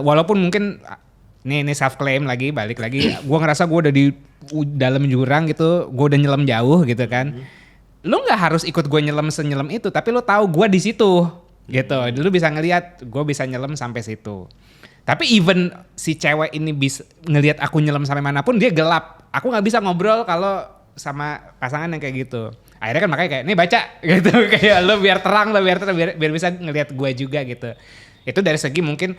S2: walaupun mungkin ini self claim lagi, balik lagi, gue ngerasa gue udah di dalam jurang gitu, gue udah nyelam jauh gitu kan. Lu nggak harus ikut gue nyelam senyelam itu, tapi lu tahu gue di situ. Gitu, dulu bisa ngelihat gue bisa nyelam sampai situ. Tapi even si cewek ini bisa ngelihat aku nyelam sampai manapun, dia gelap. Aku nggak bisa ngobrol kalau sama pasangan yang kayak gitu. Akhirnya kan makanya kayak, nih baca gitu, kayak lo biar terang, biar bisa ngelihat gue juga gitu. Itu dari segi mungkin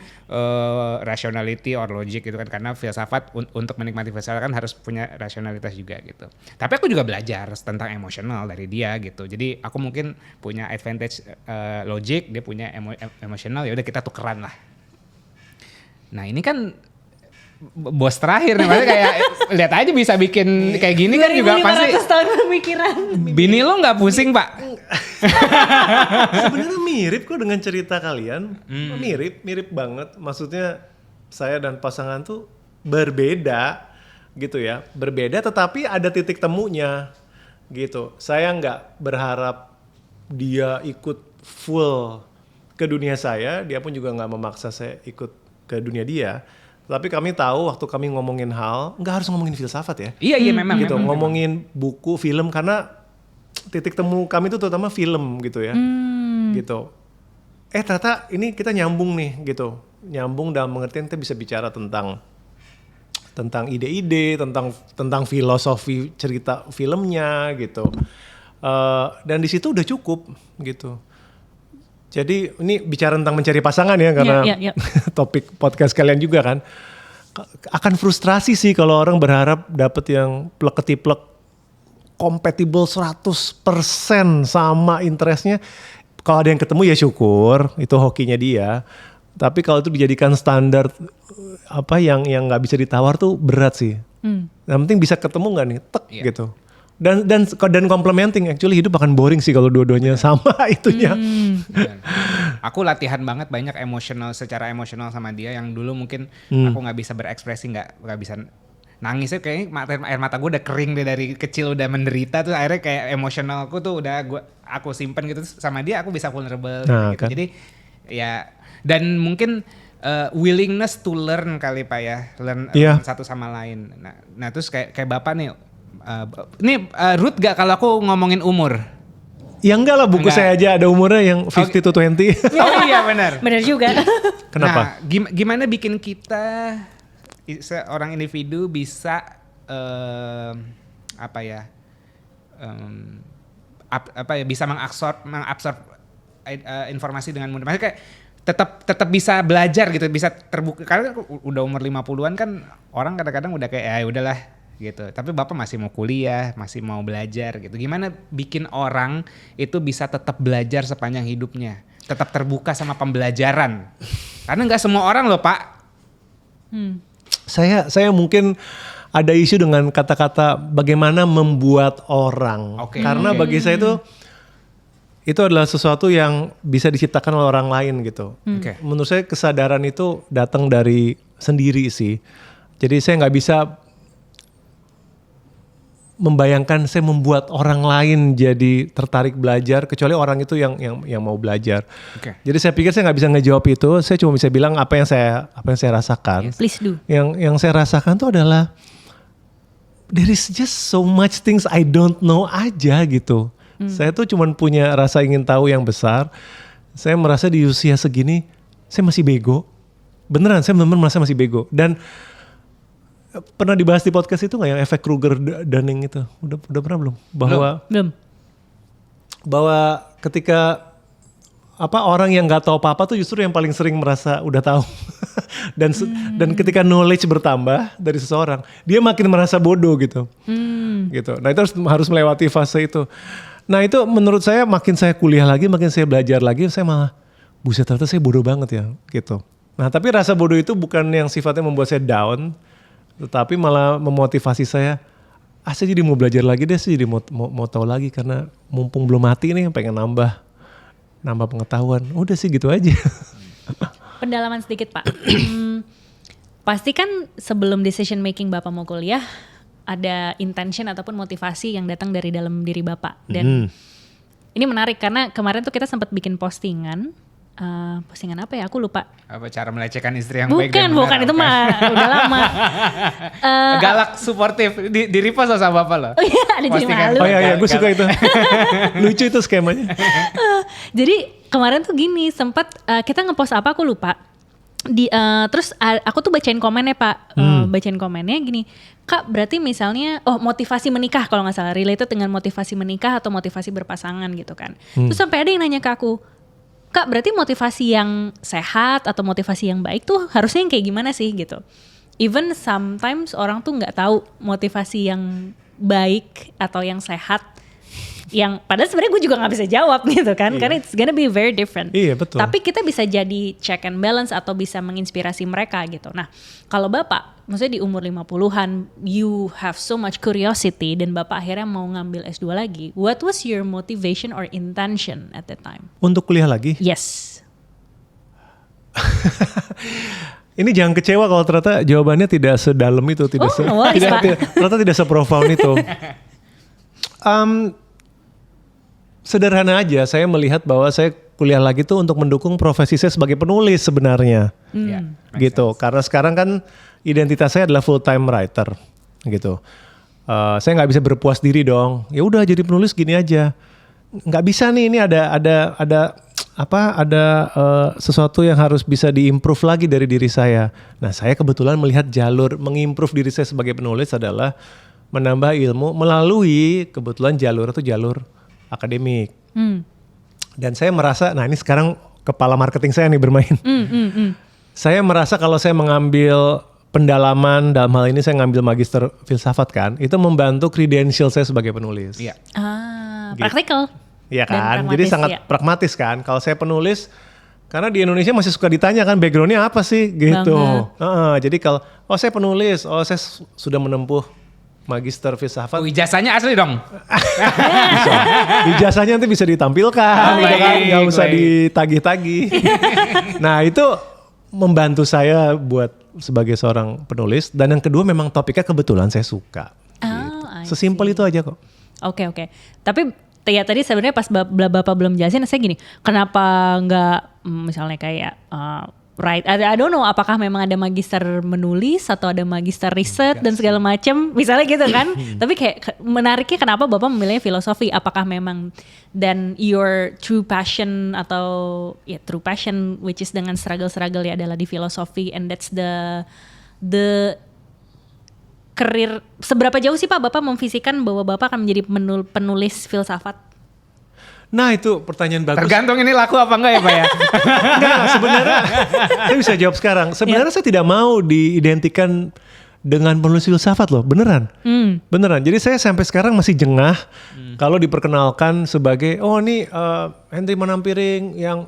S2: rationality or logic gitu kan, karena filsafat untuk menikmati filsafat kan harus punya rasionalitas juga gitu. Tapi aku juga belajar tentang emosional dari dia gitu. Jadi aku mungkin punya advantage logic, dia punya emosional, ya udah kita tukeran lah. Nah ini kan bos terakhir nih, maksudnya kayak lihat aja bisa bikin kayak gini kan juga pasti.
S3: 2500 tahun pemikiran.
S2: Bini lo nggak pusing Pak?
S1: Sebenarnya mirip kok dengan cerita kalian, mirip banget. Maksudnya saya dan pasangan tuh berbeda gitu ya, berbeda tetapi ada titik temunya gitu. Saya nggak berharap dia ikut full ke dunia saya, dia pun juga nggak memaksa saya ikut ke dunia dia. Tapi kami tahu waktu kami ngomongin hal, nggak harus ngomongin filsafat ya.
S2: Iya memang.
S1: Gitu,
S2: memang,
S1: ngomongin buku, film, karena titik temu kami itu terutama film gitu ya. Gitu. Ternyata ini kita nyambung nih gitu. Nyambung dalam pengertian kita bisa bicara tentang ide-ide, tentang filosofi cerita filmnya gitu. Dan di situ udah cukup gitu. Jadi ini bicara tentang mencari pasangan ya, karena topik podcast kalian juga kan. Akan frustrasi sih kalau orang berharap dapet yang plek-ketiplek, compatible 100% sama interestnya. Kalau ada yang ketemu ya syukur, itu hokinya dia. Tapi kalau itu dijadikan standar apa yang nggak bisa ditawar tuh berat sih. Yang penting bisa ketemu nggak nih, gitu. Dan complementing, actually hidup akan boring sih kalau dua-duanya sama itunya.
S2: Aku latihan banget banyak secara emosional sama dia yang dulu mungkin aku nggak bisa berekspresi, nggak bisa nangisnya, kayaknya air mata gue udah kering deh dari kecil, udah menderita tuh akhirnya kayak emosional aku tuh udah aku simpen gitu, sama dia aku bisa vulnerable gitu.
S1: Kan.
S2: Jadi ya, dan mungkin willingness to learn kali Pak ya, learn satu sama lain. Nah terus kayak Bapak nih, Ruth gak kalau aku ngomongin umur?
S1: Ya enggak lah, buku saya aja ada umurnya yang 50 to 20.
S2: Oh iya benar.
S3: Benar juga.
S1: Kenapa?
S2: Nah, gimana bikin kita seorang individu bisa bisa mengabsorb informasi dengan mudah. Maksudnya kayak tetap bisa belajar gitu, bisa terbuka. Karena udah umur 50-an kan orang kadang-kadang udah kayak ya udahlah gitu. Tapi Bapak masih mau kuliah, masih mau belajar gitu. Gimana bikin orang itu bisa tetap belajar sepanjang hidupnya, tetap terbuka sama pembelajaran. Karena nggak semua orang loh Pak.
S1: Saya mungkin ada isu dengan kata-kata bagaimana membuat orang. Karena bagi saya itu adalah sesuatu yang bisa diciptakan oleh orang lain gitu. Menurut saya kesadaran itu datang dari sendiri sih. Jadi saya nggak bisa membayangkan saya membuat orang lain jadi tertarik belajar kecuali orang itu yang mau belajar. Jadi saya pikir saya nggak bisa ngejawab itu. Saya cuma bisa bilang apa yang saya rasakan.
S3: Yes, please do.
S1: Yang saya rasakan itu adalah there is just so much things I don't know aja gitu. Saya tuh cuma punya rasa ingin tahu yang besar. Saya merasa di usia segini saya masih bego. Beneran, saya benar-benar merasa masih bego. Dan pernah dibahas di podcast itu nggak yang efek Kruger-Dunning itu? Udah pernah belum?
S3: Belum.
S1: Bahwa ketika orang yang nggak tahu apa-apa tuh justru yang paling sering merasa udah tahu. dan ketika knowledge bertambah dari seseorang, dia makin merasa bodoh gitu. Gitu. Nah itu harus melewati fase itu. Nah itu menurut saya makin saya kuliah lagi, makin saya belajar lagi, saya malah buset ternyata saya bodoh banget ya gitu. Nah tapi rasa bodoh itu bukan yang sifatnya membuat saya down, tetapi malah memotivasi saya. Saya jadi mau belajar lagi deh, saya jadi mau tahu lagi karena mumpung belum mati nih, pengen nambah pengetahuan. Udah sih gitu aja.
S3: Pendalaman sedikit Pak. Pasti kan sebelum decision making Bapak mau kuliah, ada intention ataupun motivasi yang datang dari dalam diri Bapak. Dan ini menarik karena kemarin tuh kita sempat bikin postingan. Postingan apa ya? Aku lupa.
S2: Apa cara melecehkan istri yang baik dan benar?
S3: Bukan itu mah udah lama.
S2: Galak, suportif, di repost sama Bapak loh.
S3: Oh iya, ada jadi malu.
S1: Oh iya, gue suka itu. Lucu itu skemanya.
S3: Jadi kemarin tuh gini, sempat kita ngepost apa aku lupa. Terus aku tuh bacain komennya Pak. Bacain komennya gini, Kak berarti misalnya motivasi menikah kalau gak salah, related dengan motivasi menikah atau motivasi berpasangan gitu kan. Terus sampai ada yang nanya ke aku, Kak berarti motivasi yang sehat atau motivasi yang baik tuh harusnya yang kayak gimana sih gitu. Even sometimes orang tuh gak tahu motivasi yang baik atau yang sehat. Yang padahal sebenarnya gue juga gak bisa jawab gitu kan. Karena it's gonna be very different.
S1: Iya betul.
S3: Tapi kita bisa jadi check and balance atau bisa menginspirasi mereka gitu. Nah kalau Bapak, maksudnya di umur 50-an, you have so much curiosity dan Bapak akhirnya mau ngambil S2 lagi. What was your motivation or intention at that time?
S1: Untuk kuliah lagi?
S3: Yes.
S1: Ini jangan kecewa kalau ternyata jawabannya tidak sedalam itu. Ternyata tidak seprofound itu. Sederhana aja, saya melihat bahwa saya kuliah lagi tuh untuk mendukung profesi saya sebagai penulis sebenarnya, gitu. Karena sekarang kan identitas saya adalah full time writer, gitu. Saya nggak bisa berpuas diri dong. Ya udah jadi penulis gini aja, nggak bisa nih. Ini ada sesuatu yang harus bisa diimprove lagi dari diri saya. Nah saya kebetulan melihat jalur mengimprove diri saya sebagai penulis adalah menambah ilmu melalui kebetulan jalur akademik. Dan saya merasa, nah ini sekarang kepala marketing saya nih bermain. Saya merasa kalau saya mengambil pendalaman, dalam hal ini saya ngambil magister filsafat kan, itu membantu credential saya sebagai penulis.
S2: Iya.
S3: Praktikal.
S1: Iya kan, jadi sangat pragmatis kan. Kalau saya penulis, karena di Indonesia masih suka ditanya kan backgroundnya apa sih gitu. Jadi kalau, saya penulis, saya sudah menempuh magister filsafat.
S2: Ijazahnya asli dong.
S1: Ijazahnya nanti bisa ditampilkan, gitu kan, nggak usah ditagih-tagih. Nah itu membantu saya buat sebagai seorang penulis. Dan yang kedua memang topiknya kebetulan saya suka. Sesimpel itu aja kok.
S3: Oke. Tapi ya tadi sebenarnya pas Bapak belum jelasin, saya gini, kenapa nggak misalnya kayak I don't know, apakah memang ada magister menulis atau ada magister riset dan segala macam, misalnya gitu kan. Tapi kayak menariknya kenapa Bapak memilih filosofi? Apakah memang dan your true passion atau ya true passion which is dengan struggle ya adalah di filosofi, and that's the karir. Seberapa jauh sih Pak Bapak memvisikan bahwa Bapak akan menjadi penulis filsafat?
S1: Nah itu pertanyaan bagus.
S2: Tergantung ini laku apa enggak ya Pak ya?
S1: Enggak, sebenarnya saya bisa jawab sekarang. Sebenarnya saya tidak mau diidentikan dengan penulis filsafat loh, beneran. Beneran. Jadi saya sampai sekarang masih jengah kalau diperkenalkan sebagai ini Henry Manampiring yang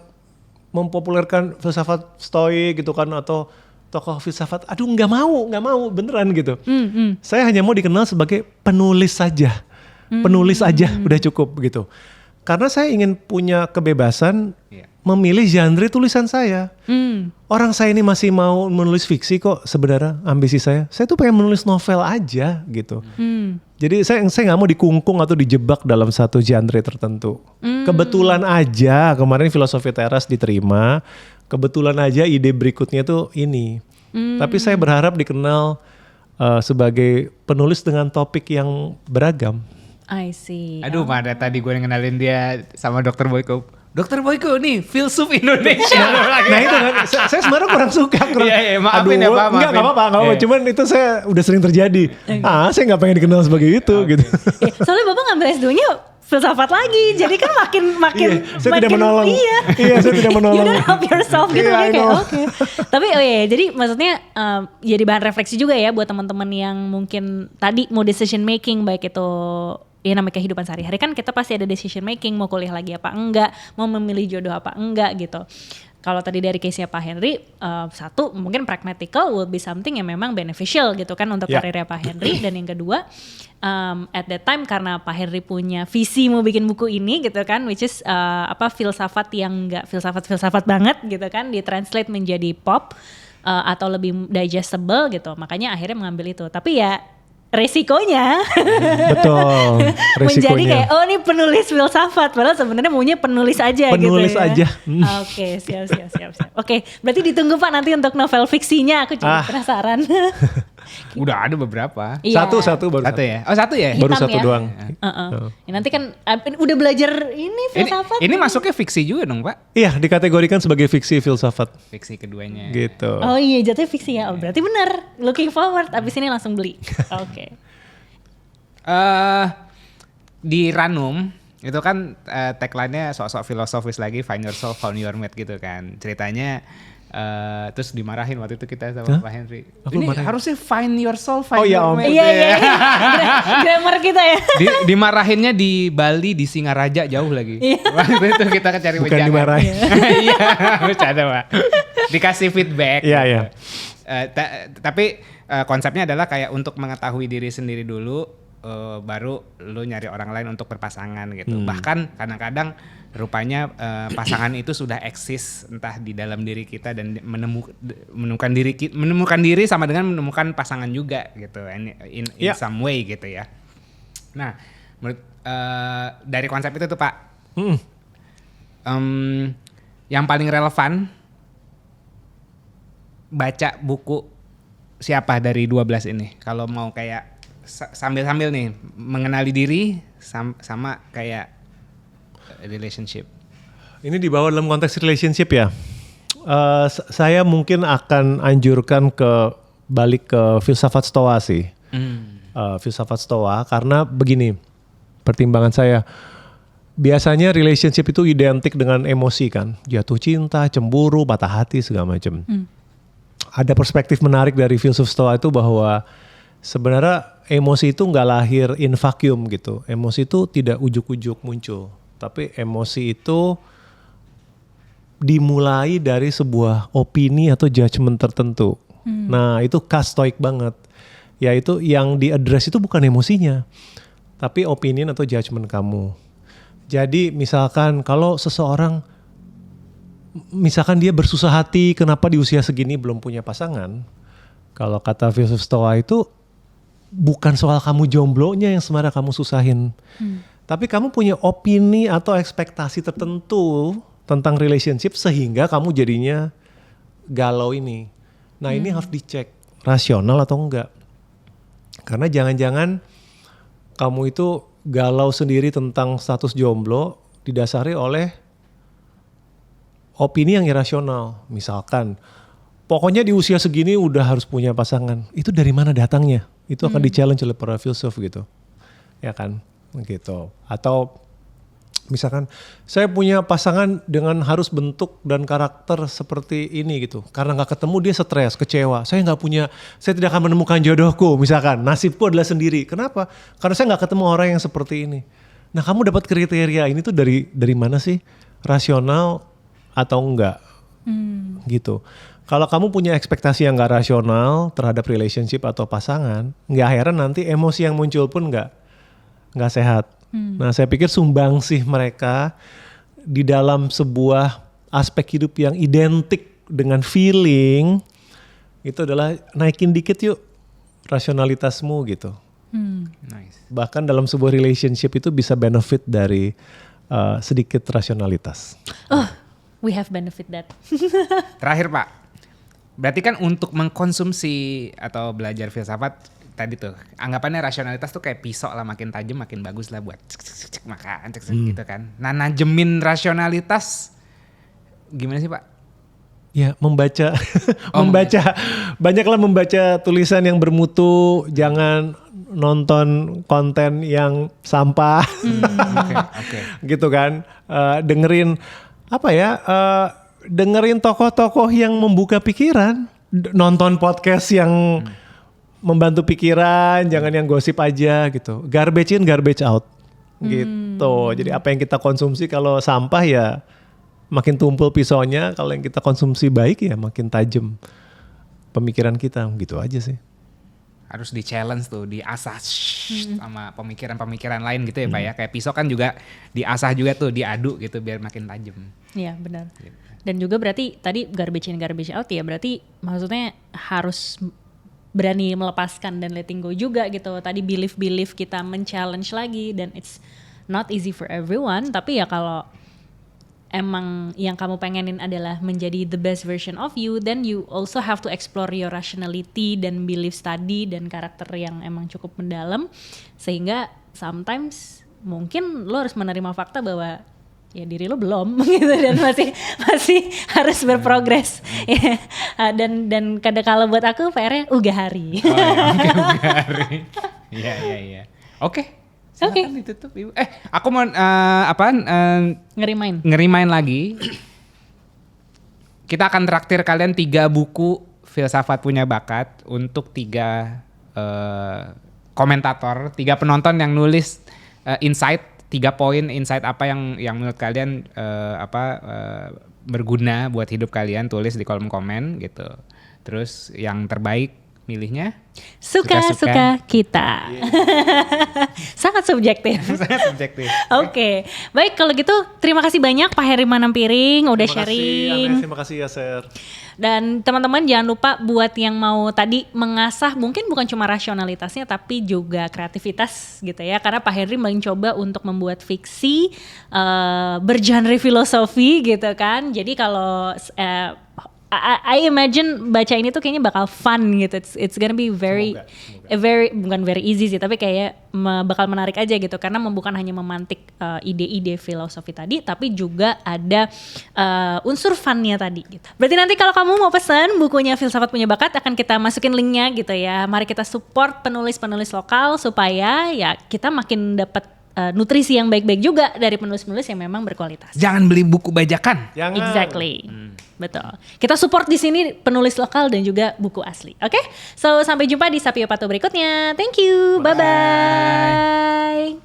S1: mempopulerkan filsafat stoik gitu kan, atau tokoh filsafat. Aduh nggak mau beneran gitu. Saya hanya mau dikenal sebagai penulis saja. Penulis aja udah cukup gitu. Karena saya ingin punya kebebasan memilih genre tulisan saya. Orang saya ini masih mau menulis fiksi kok sebenarnya, ambisi saya. Saya tuh pengen menulis novel aja gitu. Jadi saya nggak mau dikungkung atau dijebak dalam satu genre tertentu. Kebetulan aja kemarin filosofi teras diterima. Kebetulan aja ide berikutnya tuh ini. Tapi saya berharap dikenal sebagai penulis dengan topik yang beragam.
S3: I see.
S2: Aduh, pada tadi gue ngenalin dia sama Dr. Boyko. Dr. Boyko nih, filsuf Indonesia.
S1: Nah itu kan, saya sebenarnya kurang suka.
S2: Iya, maafin ya Pak.
S1: Enggak apa-apa. Cuman itu saya udah sering terjadi. Saya gak pengen dikenal sebagai itu gitu.
S3: Soalnya Bapak ngambil S2-nya filsafat lagi, jadi kan makin
S1: saya tidak menolong. Iya, saya tidak menolong.
S3: You don't help yourself gitu
S1: Yeah,
S3: kayak oke. Tapi jadi maksudnya jadi bahan refleksi juga ya buat teman-teman yang mungkin tadi mau decision making, baik itu ya namanya kehidupan sehari-hari kan kita pasti ada decision making, mau kuliah lagi apa enggak, mau memilih jodoh apa enggak gitu. Kalau tadi dari case-nya Pak Henry, satu mungkin pragmatical will be something yang memang beneficial gitu kan untuk karirnya Pak Henry. Dan yang kedua, at that time karena Pak Henry punya visi mau bikin buku ini gitu kan, which is filsafat yang enggak filsafat banget gitu kan, ditranslate menjadi pop atau lebih digestible gitu. Makanya akhirnya mengambil itu. Tapi ya resikonya
S1: betul, resikonya
S3: menjadi kayak ini penulis filsafat padahal sebenarnya maunya penulis aja
S1: penulis
S3: gitu ya.
S1: aja.
S3: Oke, siap. Oke, berarti ditunggu Pak nanti untuk novel fiksinya, aku juga penasaran.
S2: Udah ada beberapa.
S3: Iya.
S1: Satu baru satu
S2: Ya? Oh satu ya?
S3: Hitam
S1: baru satu
S3: ya?
S1: doang.
S3: Ya, nanti kan udah belajar ini filsafat.
S2: Ini masuknya fiksi juga dong Pak?
S1: Iya, dikategorikan sebagai fiksi filsafat.
S2: Fiksi keduanya.
S1: Gitu.
S3: Oh iya, jatuhnya fiksi ya. Oh berarti benar. Looking forward. Abis ini langsung beli. Oke.
S2: Di Ranum itu kan tagline-nya sok-sok filosofis lagi, find yourself, found your mate gitu kan. Ceritanya terus dimarahin waktu itu kita sama Pak Henry. Ini harusnya find yourself, find your mate.
S3: Iya. Grammar kita ya.
S2: Dimarahinnya di Bali, di Singaraja jauh lagi. Waktu itu kita cari
S1: Bukan
S2: wejangan.
S1: dimarahin.
S2: Iya, bercanda Pak. Dikasih feedback.
S1: Iya.
S2: Tapi konsepnya adalah kayak untuk mengetahui diri sendiri dulu, baru lu nyari orang lain untuk berpasangan gitu. Bahkan kadang-kadang rupanya pasangan itu sudah eksis entah di dalam diri kita dan menemukan diri sama dengan menemukan pasangan juga gitu, in some way gitu ya. Nah, menurut dari konsep itu tuh Pak, yang paling relevan baca buku siapa dari 12 ini kalau mau kayak sambil-sambil nih mengenali diri sama kayak relationship.
S1: Ini dibawa dalam konteks relationship ya. Saya mungkin akan anjurkan balik ke filsafat Stoa sih. Filsafat Stoa karena begini, pertimbangan saya. Biasanya relationship itu identik dengan emosi kan, jatuh cinta, cemburu, patah hati segala macam. Ada perspektif menarik dari filsuf Stoa itu bahwa sebenarnya emosi itu nggak lahir in vacuum gitu. Emosi itu tidak ujuk-ujuk muncul, tapi emosi itu dimulai dari sebuah opini atau judgement tertentu. Nah itu khas stoik banget. Yaitu yang di-address itu bukan emosinya, tapi opinion atau judgement kamu. Jadi misalkan kalau seseorang, misalkan dia bersusah hati kenapa di usia segini belum punya pasangan. Kalau kata filsuf Stoa itu bukan soal kamu jomblonya yang sebenarnya kamu susahin. Tapi kamu punya opini atau ekspektasi tertentu tentang relationship sehingga kamu jadinya galau ini. Nah ini harus dicek rasional atau enggak. Karena jangan-jangan kamu itu galau sendiri tentang status jomblo didasari oleh opini yang irasional. Misalkan, pokoknya di usia segini udah harus punya pasangan. Itu dari mana datangnya? Itu akan di-challenge oleh para filsuf gitu. Ya kan? Gitu. Atau misalkan saya punya pasangan dengan harus bentuk dan karakter seperti ini gitu. Karena gak ketemu dia stres, kecewa. Saya tidak akan menemukan jodohku misalkan. Nasibku adalah sendiri. Kenapa? Karena saya gak ketemu orang yang seperti ini. Nah kamu dapat kriteria ini tuh dari mana sih? Rasional atau enggak? Gitu. Kalau kamu punya ekspektasi yang gak rasional terhadap relationship atau pasangan, gak heran nanti emosi yang muncul pun gak sehat. Nah saya pikir sumbangsih mereka di dalam sebuah aspek hidup yang identik dengan feeling itu adalah naikin dikit yuk rasionalitasmu gitu.
S2: Nice.
S1: Bahkan dalam sebuah relationship itu bisa benefit dari sedikit rasionalitas.
S3: Oh, we have benefit that.
S2: Terakhir Pak, berarti kan untuk mengkonsumsi atau belajar filsafat tadi tuh anggapannya rasionalitas tuh kayak pisau lah, makin tajam makin bagus lah buat makan gitu kan. Nah najemin rasionalitas gimana sih Pak?
S1: Ya membaca, banyaklah membaca tulisan yang bermutu, jangan nonton konten yang sampah,
S2: Oke.
S1: gitu kan. Dengerin dengerin tokoh-tokoh yang membuka pikiran, nonton podcast yang membantu pikiran, jangan yang gosip aja gitu. Garbage in, garbage out, gitu. Jadi apa yang kita konsumsi kalau sampah ya makin tumpul pisaunya, kalau yang kita konsumsi baik ya makin tajam pemikiran kita, gitu aja sih.
S2: Harus di challenge tuh, diasah sama pemikiran-pemikiran lain gitu ya Pak ya. Kayak pisau kan juga diasah juga tuh, diaduk gitu biar makin tajam.
S3: Iya benar. Dan juga berarti tadi garbage in garbage out ya, berarti maksudnya harus berani melepaskan dan letting go juga gitu. Tadi belief kita men-challenge lagi, dan it's not easy for everyone, tapi ya kalau emang yang kamu pengenin adalah menjadi the best version of you, then you also have to explore your rationality dan belief study dan karakter yang emang cukup mendalam, sehingga sometimes mungkin lo harus menerima fakta bahwa ya diri lo belum gitu, dan masih harus berprogres. Dan kadang-kala buat aku PR-nya Ugahari.
S2: Ugahari. Iya. Oke. Silakan ditutup Ibu. Aku mau ngerimain lagi. Kita akan traktir kalian 3 buku filsafat punya bakat untuk 3 komentator, 3 penonton yang nulis insight, 3 poin insight apa yang menurut kalian berguna buat hidup kalian, tulis di kolom komen gitu. Terus yang terbaik milihnya
S3: suka-suka kita. Sangat subjektif.
S2: Sangat subjektif.
S3: Oke. Baik kalau gitu terima kasih banyak Pak Heri Manampiring udah sharing.
S1: Terima kasih ya Ser.
S3: Dan teman-teman jangan lupa buat yang mau tadi mengasah mungkin bukan cuma rasionalitasnya tapi juga kreativitas gitu ya. Karena Pak Henry mencoba untuk membuat fiksi bergenre filosofi gitu kan. Jadi kalau I imagine baca ini tuh kayaknya bakal fun gitu. It's gonna be
S1: Semoga.
S3: bukan very easy sih, tapi kayak bakal menarik aja gitu karena bukan hanya memantik ide-ide filosofi tadi, tapi juga ada unsur funnya tadi gitu. Berarti nanti kalau kamu mau pesan bukunya Filsafat Punya Bakat akan kita masukin linknya gitu ya. Mari kita support penulis-penulis lokal supaya ya kita makin dapat nutrisi yang baik-baik juga dari penulis-penulis yang memang berkualitas.
S2: Jangan beli buku bajakan.
S1: Jangan.
S3: Exactly. Betul. Kita support di sini penulis lokal dan juga buku asli. Oke? So sampai jumpa di Sapio Pato berikutnya. Thank you. Bye-bye.